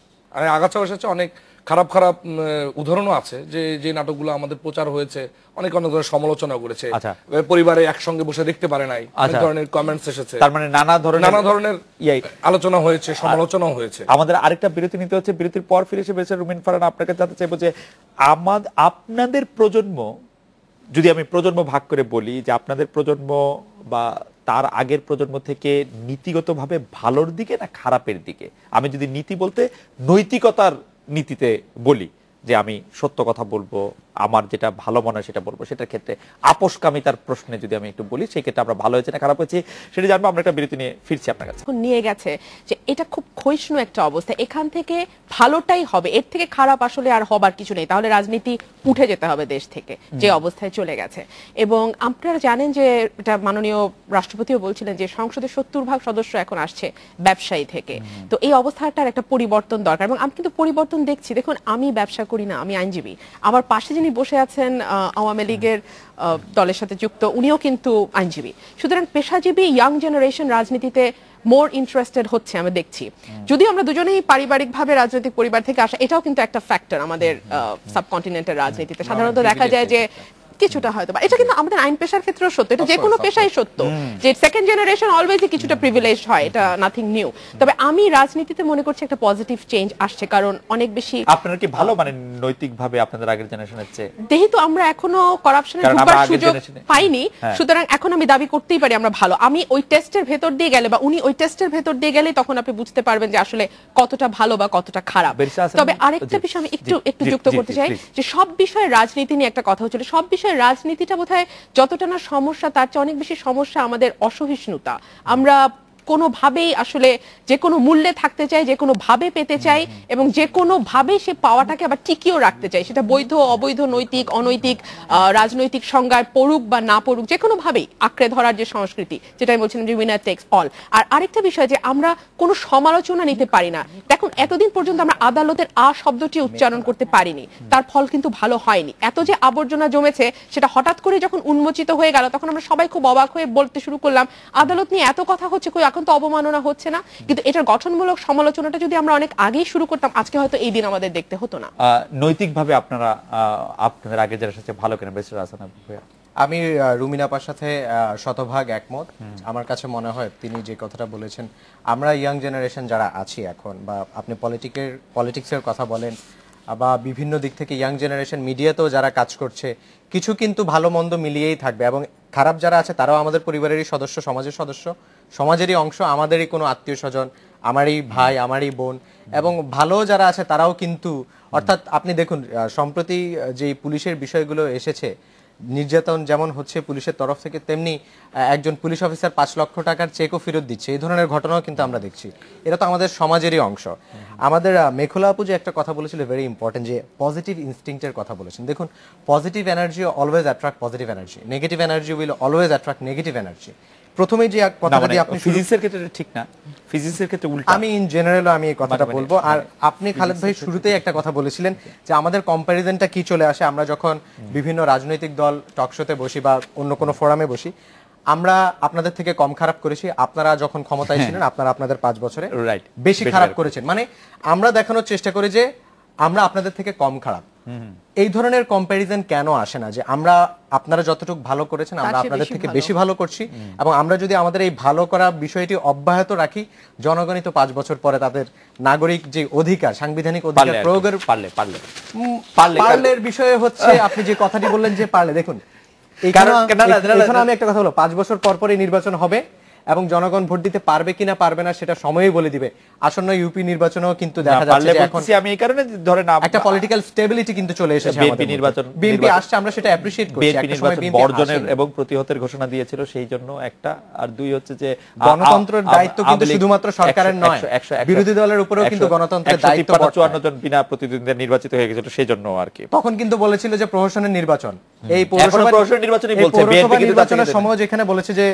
অনেক খারাপ খারাপ উদাহরণও আছে, যে নাটকগুলো আমাদের প্রচার হয়েছে অনেক ধরনের সমালোচনা করেছে, পরিবারে একসঙ্গে বসে দেখতে পারে নাই, অনেক ধরনের কমেন্টস এসেছে, তার মানে নানা ধরনের আলোচনা হয়েছে, সমালোচনাও হয়েছে। আমাদের আরেকটা বিরতি নিতে হচ্ছে, বিরতির পর ফিরে এসে বেঁচে রুমিন ফারহান আপনাকে জানতে চাইবো যে আপনাদের প্রজন্ম, যদি আমি প্রজন্ম ভাগ করে বলি, যে আপনাদের প্রজন্ম বা তার আগের প্রজন্ম থেকে নীতিগতভাবে ভালোর দিকে না খারাপের দিকে? আমি যদি নীতি বলতে নৈতিকতার নীতিতে বলি, যে আমি সত্য কথা বলবো, আমার যেটা ভালো মনে হয় সেটা বলবো, সেটার ক্ষেত্রে আপোষকামিতার প্রশ্নে যদি আমি একটু বলি, সেই ক্ষেত্রে আমরা ভালো হয়েছে না খারাপ হয়েছে সেটা জানবো। আমরা একটা বিরতি নিয়ে ফিরছি আপনার কাছে। নিয়ে গেছে যে এটা খুব ক্ষয়িষ্ণু একটা অবস্থা, এখান থেকে ভালোটাই হবে, এর থেকে খারাপ আসলে আর হবার কিছু নেই, তাহলে রাজনীতি উঠে যেতে হবে দেশ থেকে, যে অবস্থায় চলে গেছে। এবং আপনারা জানেন যে এটা মাননীয় রাষ্ট্রপতিও বলছিলেন যে সংসদের 70% সদস্য এখন আসছে ব্যবসায়ী থেকে, তো এই অবস্থাটার একটা পরিবর্তন দরকার। এবং আমি কিন্তু পরিবর্তন দেখছি, দেখুন আমি ব্যবসা করি না, আমি আইনজীবী, আমার পাশে যিনি বসে আছেন আওয়ামী লীগের দলের সাথে যুক্ত, উনিও কিন্তু আইনজীবী। সুতরাং পেশাজীবী ইয়াং জেনারেশন রাজনীতিতে মোর ইন্টারেস্টেড হচ্ছে আমি দেখছি। যদিও আমরা দুজনেই পারিবারিকভাবে রাজনৈতিক পরিবার থেকে আসা, এটাও কিন্তু একটা ফ্যাক্টর আমাদের সাবকন্টিনেন্টের রাজনীতিতে। সাধারণত দেখা যায় যে কিছুটা হয়তো, এটা কিন্তু আমাদের আইন পেশার ক্ষেত্রেও সত্য, এটা যে কোনো পেশায় সত্য, যে সেকেন্ড জেনারেশন অলওয়েজই কিছুটা প্রিভিলেজড হয়, এটা নাথিং নিউ। তবে আমি রাজনীতিতে মনে করছি একটা পজিটিভ চেঞ্জ আসছে, কারণ অনেক বেশি আপনারা কি ভালো, মানে নৈতিকভাবে আপনাদের আগের জেনারেশনের চেয়ে? যেহেতু আমরা এখনো করাপশনে ঢোকার সুযোগ পাইনি, সুতরাং এখন আমি দাবি করতেই পারি আমরা ভালো। আমি ওই টেস্টের ভেতর দিয়ে গেলে বা উনি ওই টেস্টের ভেতর দিয়ে গেলে তখন আপনি বুঝতে পারবেন যে আসলে কতটা ভালো বা কতটা খারাপ। তবে আরেকটা বিষয় আমি একটু যুক্ত করতে চাই, যে সব বিষয়ে রাজনীতি নিয়ে একটা কথা হচ্ছিল, সব বিষয়ে রাজনীতিটা বোধহয় যতটা না সমস্যা, তার চেয়ে অনেক বেশি সমস্যা আমাদের অসহিষ্ণুতা। আমরা কোনোভাবেই আসলে যে কোনো মূল্যে থাকতে চাই, যে কোনো ভাবে পেতে চাই, এবং যে কোনো ভাবে সে পাওয়াটাকে আবার টিকিয়েও রাখতে চাই, সেটা বৈধ অবৈধ, নৈতিক অনৈতিক, রাজনৈতিক সংজ্ঞায় পড়ুক বা না পড়ুক, যে কোনো ভাবেই আঁকড়ে ধরার যে সংস্কৃতি, যেটা আমি বলছিলাম যে উইনার টেক্স অল। আর আরেকটা বিষয়, যে আমরা কোনো সমালোচনা নিতে পারি না। দেখুন এতদিন পর্যন্ত আমরা আদালতের শব্দটি উচ্চারণ করতে পারিনি, তার ফল কিন্তু ভালো হয়নি। এত যে আবর্জনা জমেছে, সেটা হঠাৎ করে যখন উন্মোচিত হয়ে গেল, তখন আমরা সবাই খুব অবাক হয়ে বলতে শুরু করলাম, আদালত নিয়ে এত কথা হচ্ছে, কই এখন তো অবমাননা হচ্ছে না। কিন্তু এটার গঠনমূলক সমালোচনাটা যদি আমরা অনেক আগেই শুরু করতাম, আজকে হয়তো এই দিন আমাদের দেখতে হতো না। নৈতিকভাবে আপনারা আপনাদের আগে যারা সাথে ভালো কেন বেঁচে আছেন? আমি রুমিন আপার সাথে শতভাগ একমত। আমার কাছে মনে হয় তিনি যে কথাটা বলেছেন, আমরা ইয়াং জেনারেশন যারা আছি এখন, বা আপনি পলিটিক্সের কথা বলেন বা বিভিন্ন দিক থেকে ইয়াং জেনারেশন মিডিয়াতেও যারা কাজ করছে, কিছু কিন্তু ভালো মন্দ মিলিয়েই থাকবে, এবং খারাপ যারা আছে তারাও আমাদের পরিবারেরই সদস্য, সমাজের সদস্য, সমাজেরই অংশ, আমাদেরই কোনো আত্মীয় স্বজন, আমারই ভাই, আমারই বোন। এবং ভালো যারা আছে তারাও কিন্তু, অর্থাৎ আপনি দেখুন সম্প্রতি যেই পুলিশের বিষয়গুলো এসেছে, নির্যাতন যেমন হচ্ছে পুলিশের তরফ থেকে, তেমনি একজন পুলিশ অফিসার 5 লক্ষ টাকার চেকও ফেরত দিচ্ছে, এই ধরনের ঘটনাও কিন্তু আমরা দেখছি। এটা তো আমাদের সমাজেরই অংশ। আমাদের মেখলা আপু যে একটা কথা বলেছিল ভেরি ইম্পর্টেন্ট, যে পজিটিভ ইনস্টিংক্টের কথা বলেছেন। দেখুন, positive energy always attract positive energy, negative energy will always attract negative energy. প্রথমে যে কথাটা দিয়ে আপনি ফিজিক্সের ক্ষেত্রে এটা ঠিক না, ফিজিক্সের ক্ষেত্রে উল্টা। আমি ইন জেনারেল আমি এই কথাটা বলবো। আর আপনি খালেদ ভাই শুরুতেই একটা কথা বলেছিলেন যে আমাদের কম্প্যারিজনটা কি চলে আসে আমরা যখন বিভিন্ন রাজনৈতিক দল টকশোতে বসি বা অন্য কোনো ফোরামে বসি, আমরা আপনাদের থেকে কম খারাপ করেছি, আপনারা যখন ক্ষমতায় ছিলেন আপনারা আপনাদের 5 বছরে বেশি খারাপ করেছেন। মানে আমরা দেখানোর চেষ্টা করি যে আমরা আপনাদের থেকে কম খারাপ। এই ধরনের কম্প্যারিজন কেন আসে না যে আমরা আপনারা যতটুকু ভালো করেছেন আমরা আপনাদের থেকে বেশি ভালো করছি, এবং আমরা যদি আমাদের এই ভালো করা বিষয়টি অব্যাহত রাখি, জনগণই তো 5 বছর পরে তাদের নাগরিক যে অধিকার, সাংবিধানিক অধিকার প্রয়োগের পারলের বিষয়ে হচ্ছে আপনি যে কথাটি বললেন যে পারলে, দেখুন এখানে আমি একটা কথা বলবো, 5 বছর পর পরই নির্বাচন হবে এবং জনগণ ভোট দিতে পারবে কিনা পারবে না সেটা সময়ই বলে দিবে। আসন্ন ইউপি নির্বাচনেও কিন্তু দেখা যাচ্ছে যে এখন আমি এই কারণে ধরেন একটা পলিটিক্যাল স্টেবিলিটি কিন্তু চলে এসেছে আমাদের নির্বাচন, বিএনপি আসছে, আমরা সেটা অ্যাপ্রিশিয়েট করছি। বিএনপি নির্বাচন বর্জনের এবং প্রতিহতের ঘোষণা দিয়েছিল, সেই জন্য একটা। আর দুই হচ্ছে যে গণতন্ত্রের দায়িত্ব কিন্তু শুধুমাত্র সরকারের নয়, বিরোধী দলের উপরেও কিন্তু গণতন্ত্রের দায়িত্ব। 54 জন বিনা প্রতিদ্বন্দ্বিতা নির্বাচিত হয়ে গেছিল, সেই জন্য আর কি তখন কিন্তু বলেছিল যে প্রহসনের নির্বাচন, এই পৌরসভা নির্বাচনই বলছে, পৌরসভা নির্বাচনের সময় যেখানে বলেছে যে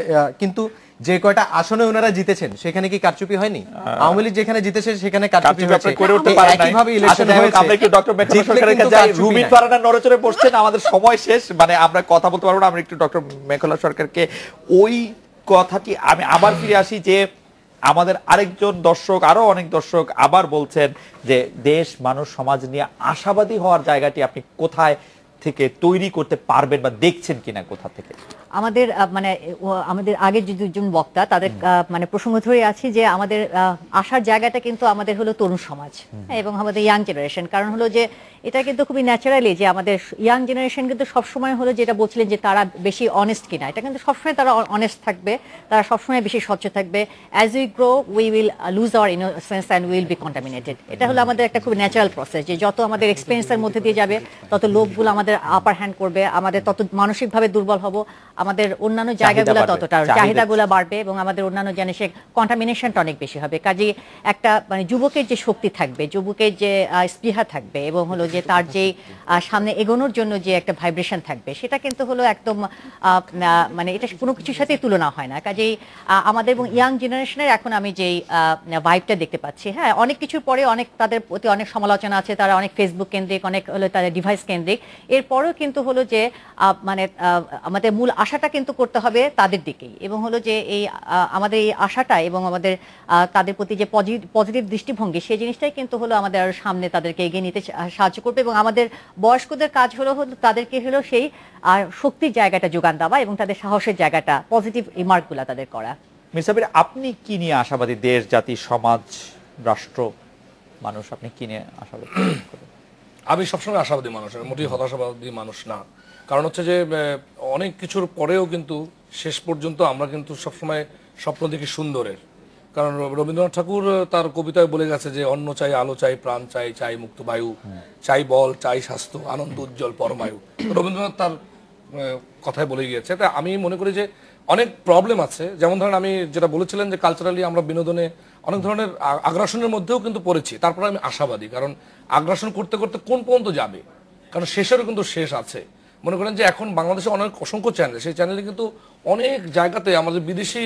কিন্তু যে কয়টা আসনে ওনারা জিতেছেন সেখানে কি কারচুপি হয়নি? আওয়ামী লীগ যেখানে জিতেছে সেখানে কারচুপি হয়েছে, করে উঠতে পারে না। একইভাবে ইলেকশন হয়েছে। আমরা একটু ডক্টর মেঘলা সরকারের কাছে যাই, রুবিন ফারানা নড়েচড়ে পড়ছেন, আমাদের সময় শেষ, মানে আমরা কথা বলতে পারবো না। আমরা একটু ডক্টর মেঘলা সরকারকে ওই কথাটি আমি আবার ফিরে আসি যে আমাদের আরেকজন দর্শক, আরো অনেক দর্শক আবার বলছেন যে দেশ, মানুষ, সমাজ নিয়ে আশাবাদী হওয়ার জায়গাটি আপনি কোথায় থেকে তৈরি করতে পারবেন বা দেখছেন কিনা, কোথা থেকে? আমাদের মানে আমাদের আগের যে দুজন বক্তা তাদের মানে প্রসঙ্গ ধরে আছি যে আমাদের আসার জায়গাটা কিন্তু আমাদের হলো তরুণ সমাজ এবং আমাদের ইয়াং জেনারেশন। কারণ হলো যে এটা কিন্তু খুবই ন্যাচারালি যে আমাদের ইয়াং জেনারেশন কিন্তু সবসময় হলো যেটা বলছিলেন যে তারা বেশি অনেস্ট কিনা, এটা কিন্তু সবসময় তারা অনেস্ট থাকবে, তারা সবসময় বেশি স্বচ্ছ থাকবে। As we grow we will lose our innocence and will be contaminated. এটা হলো আমাদের একটা খুব ন্যাচারাল প্রসেস যে যত আমাদের এক্সপিরিয়েন্সের মধ্যে দিয়ে যাবে তত লোকগুলো আমাদের আপার হ্যান্ড করবে, আমাদের তত মানসিকভাবে দুর্বল হব, আমাদের অন্যান্য জায়গাগুলো ততটা চাহিদাগুলো বাড়বে এবং আমাদের অন্যান্য জিনিসে কন্টামিনেশনটা অনেক বেশি হবে। কাজে একটা মানে যুবকের যে শক্তি থাকবে, যুবকের যে স্পৃহা থাকবে এবং হলো যে তার যে সামনে এগোনোর জন্য যে একটা ভাইব্রেশন থাকবে, সেটা কিন্তু হলো একদম মানে এটা কোনো কিছুর সাথে তুলনা হয় না। কাজেই আমাদের এবং ইয়াং জেনারেশনের এখন আমি যেই ভাইবটা দেখতে পাচ্ছি, হ্যাঁ অনেক কিছুর পরে অনেক তাদের প্রতি অনেক সমালোচনা আছে, তারা অনেক ফেসবুক কেন্দ্রিক, অনেক হলো তাদের ডিভাইস কেন্দ্রিক, এরপরেও কিন্তু হলো যে মানে আমাদের মূল আশাটা কিন্তু করতে হবে তাদের দিকেই এবং হলো যে এই আমাদের এই আশাটা এবং আমাদের তাদের প্রতি যে পজিটিভ দৃষ্টিভঙ্গি, সেই জিনিসটাই কিন্তু হলো আমাদের সামনে তাদেরকে এগিয়ে নিতে সাহায্য করবে। এবং আমাদের বয়স্কদের কাজ হলো তাদেরকে হলো সেই শক্তির জায়গাটা যোগান দেওয়া এবং তাদের সাহসের জায়গাটা, পজিটিভ রিমার্কগুলো তাদের করা। মির সাবির, আপনি কি নিয়ে আশাবাদী? দেশ, জাতি, সমাজ, রাষ্ট্র, মানুষ, আপনি কি নিয়ে আশাবাদী? আমি সবসময় আশাবাদী মানুষ, আমি মোটেই হতাশাবাদী মানুষ না। কারণ হচ্ছে যে অনেক কিছুর পরেও কিন্তু শেষ পর্যন্ত আমরা কিন্তু সবসময় স্বপ্ন দেখি সুন্দরের। কারণ রবীন্দ্রনাথ ঠাকুর তার কবিতায় বলে গেছে যে অন্ন চাই, আলো চাই, প্রাণ চাই, চাই মুক্ত বায়ু, চাই বল, চাই স্বাস্থ্য, আনন্দ উজ্জ্বল পরমায়ু। রবীন্দ্রনাথ তার কথায় বলে গিয়েছে। তা আমি মনে করি যে অনেক প্রবলেম আছে, যেমন ধরেন আমি যেটা বলেছিলেন যে কালচারালি আমরা বিনোদনে অনেক ধরনের আগ্রাসনের মধ্যেও কিন্তু পড়েছি, তারপরে আমি আশাবাদী। কারণ আগ্রাসন করতে করতে কোন পর্যন্ত যাবে, কারণ শেষেরও কিন্তু শেষ আছে। মনে করেন যে এখন বাংলাদেশে অনেক অসংখ্য চ্যানেল, সেই চ্যানেলে কিন্তু অনেক জায়গাতে আমাদের বিদেশি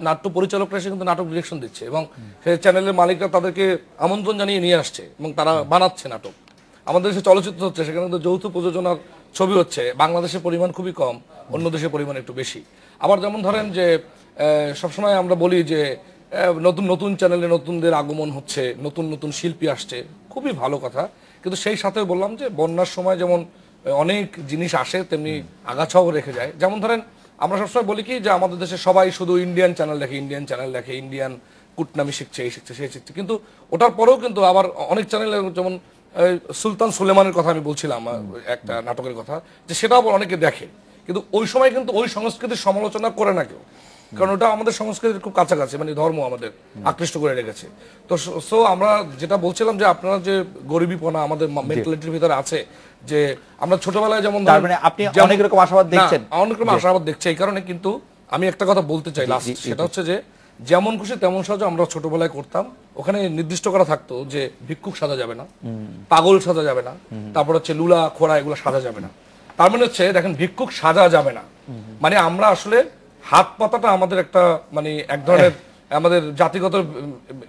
নাট্য পরিচালকরা এসে কিন্তু নাটক ডিরেকশন দিচ্ছে এবং সেই চ্যানেলের মালিকরা তাদেরকে আমন্ত্রণ জানিয়ে নিয়ে আসছে এবং তারা বানাচ্ছে নাটক। আমাদের দেশে চলচ্চিত্র হচ্ছে, সেখানে কিন্তু যৌথ প্রযোজনার ছবি হচ্ছে, বাংলাদেশের পরিমাণ খুবই কম, অন্য দেশের পরিমাণ একটু বেশি। আবার যেমন ধরেন যে সবসময় আমরা বলি যে নতুন নতুন চ্যানেলে নতুনদের আগমন হচ্ছে, নতুন নতুন শিল্পী আসছে, খুবই ভালো কথা। কিন্তু সেই সাথে বললাম যে বন্যার সময় যেমন অনেক জিনিস আসে, তেমনি আগাছাও রেখে যায়। যেমন ধরেন আমরা সবসময় বলি কি যে আমাদের দেশে সবাই শুধু ইন্ডিয়ান চ্যানেল দেখে, ইন্ডিয়ান কুটনামি শিখছে, এই শিখছে, সেই শিখছে, কিন্তু ওটার পরেও কিন্তু আবার অনেক চ্যানেল, যেমন সুলতান সুলেমানের কথা আমি বলছিলাম একটা নাটকের কথা, যে সেটাও আবার অনেকে দেখে, কিন্তু ওই সময় কিন্তু ওই সংস্কৃতির সমালোচনা করে না কেউ, কারণ ওটা আমাদের সংস্কৃতির খুব কাছাকাছি, মানে ধর্ম আমাদের আকৃষ্ট করে রেখেছে। তো সো আমরা যেটা বলছিলাম যে আপনারা যে গরিবীপনা আমাদের মেন্টালিটির ভিতরে আছে, যে আমরা ছোটবেলায় যেমন আপনি অনেক রকম আশাবাদ দেখছেন, অনেক রকম আশাবাদ দেখছি এই কারণে। কিন্তু আমি একটা কথা বলতে চাই লাস্ট, সেটা হচ্ছে যে যেমন খুশি তেমন সাজা আমরা ছোটবেলায় করতাম, ওখানে নির্দিষ্ট করা থাকতো যে ভিক্ষুক সাজা যাবে না, পাগল সাজা যাবে না, তারপর হচ্ছে লুলা খোড়া এগুলো সাজা যাবে না। তার মানে হচ্ছে দেখেন ভিক্ষুক সাজা যাবে না, মানে আমরা আসলে হাত পাতাটা আমাদের একটা মানে এক ধরনের আমাদের জাতিগত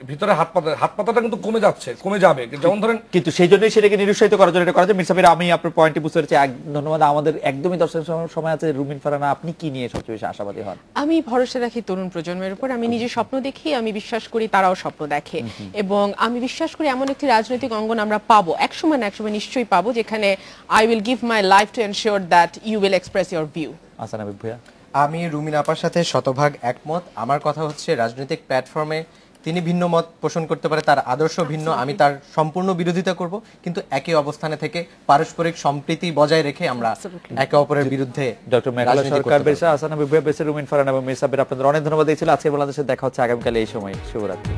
ভিতরে হাত পাতাটা কিন্তু কমে যাবে, যেমন ধরেন। কিন্তু সেই জন্যই সেটাকে নিরুৎসাহিত করার জন্য এটা করা যায়। মির সাব্বির, আমি আপনার পয়েন্টটি বুঝতে পেরেছি, ধন্যবাদ। আমাদের একদমই দর্শক সময় আছে। রুমিন ফারহানা, আপনি কি নিয়ে সবচেয়ে বেশি আশাবাদী হন? আমি ভরসা রাখি তরুণ প্রজন্মের উপর। আমি নিজে স্বপ্ন দেখি, আমি বিশ্বাস করি তারাও স্বপ্ন দেখে, এবং আমি বিশ্বাস করি এমন একটি রাজনৈতিক অঙ্গন আমরা পাবো একসময় না একসময় নিশ্চয়ই পাবো, যেখানে I will give my life to ensure that you will express your view. Ahsan Habib ভাইয়া? আমি রুমিন আপার সাথে শতভাগ একমত। আমার কথা হচ্ছে রাজনৈতিক প্ল্যাটফর্মে তিনি ভিন্ন মত পোষণ করতে পারে, তার আদর্শ ভিন্ন, আমি তার সম্পূর্ণ বিরোধিতা করব, কিন্তু একই অবস্থানে থেকে পারস্পরিক সম্প্রীতি বজায় রেখে আমরা একে অপরের বিরুদ্ধে ডক্টর মেঘালা সরকার বেসা, আসান হাবিব ভাইয়া বেসা, রুমিন ফারহানা এবং মির সাব্বির, আপনাদের অনেক ধন্যবাদ দিয়েছিল। আজকে বাংলাদেশে দেখা হচ্ছে আগামীকাল এই সময়। শুভরাত্রি।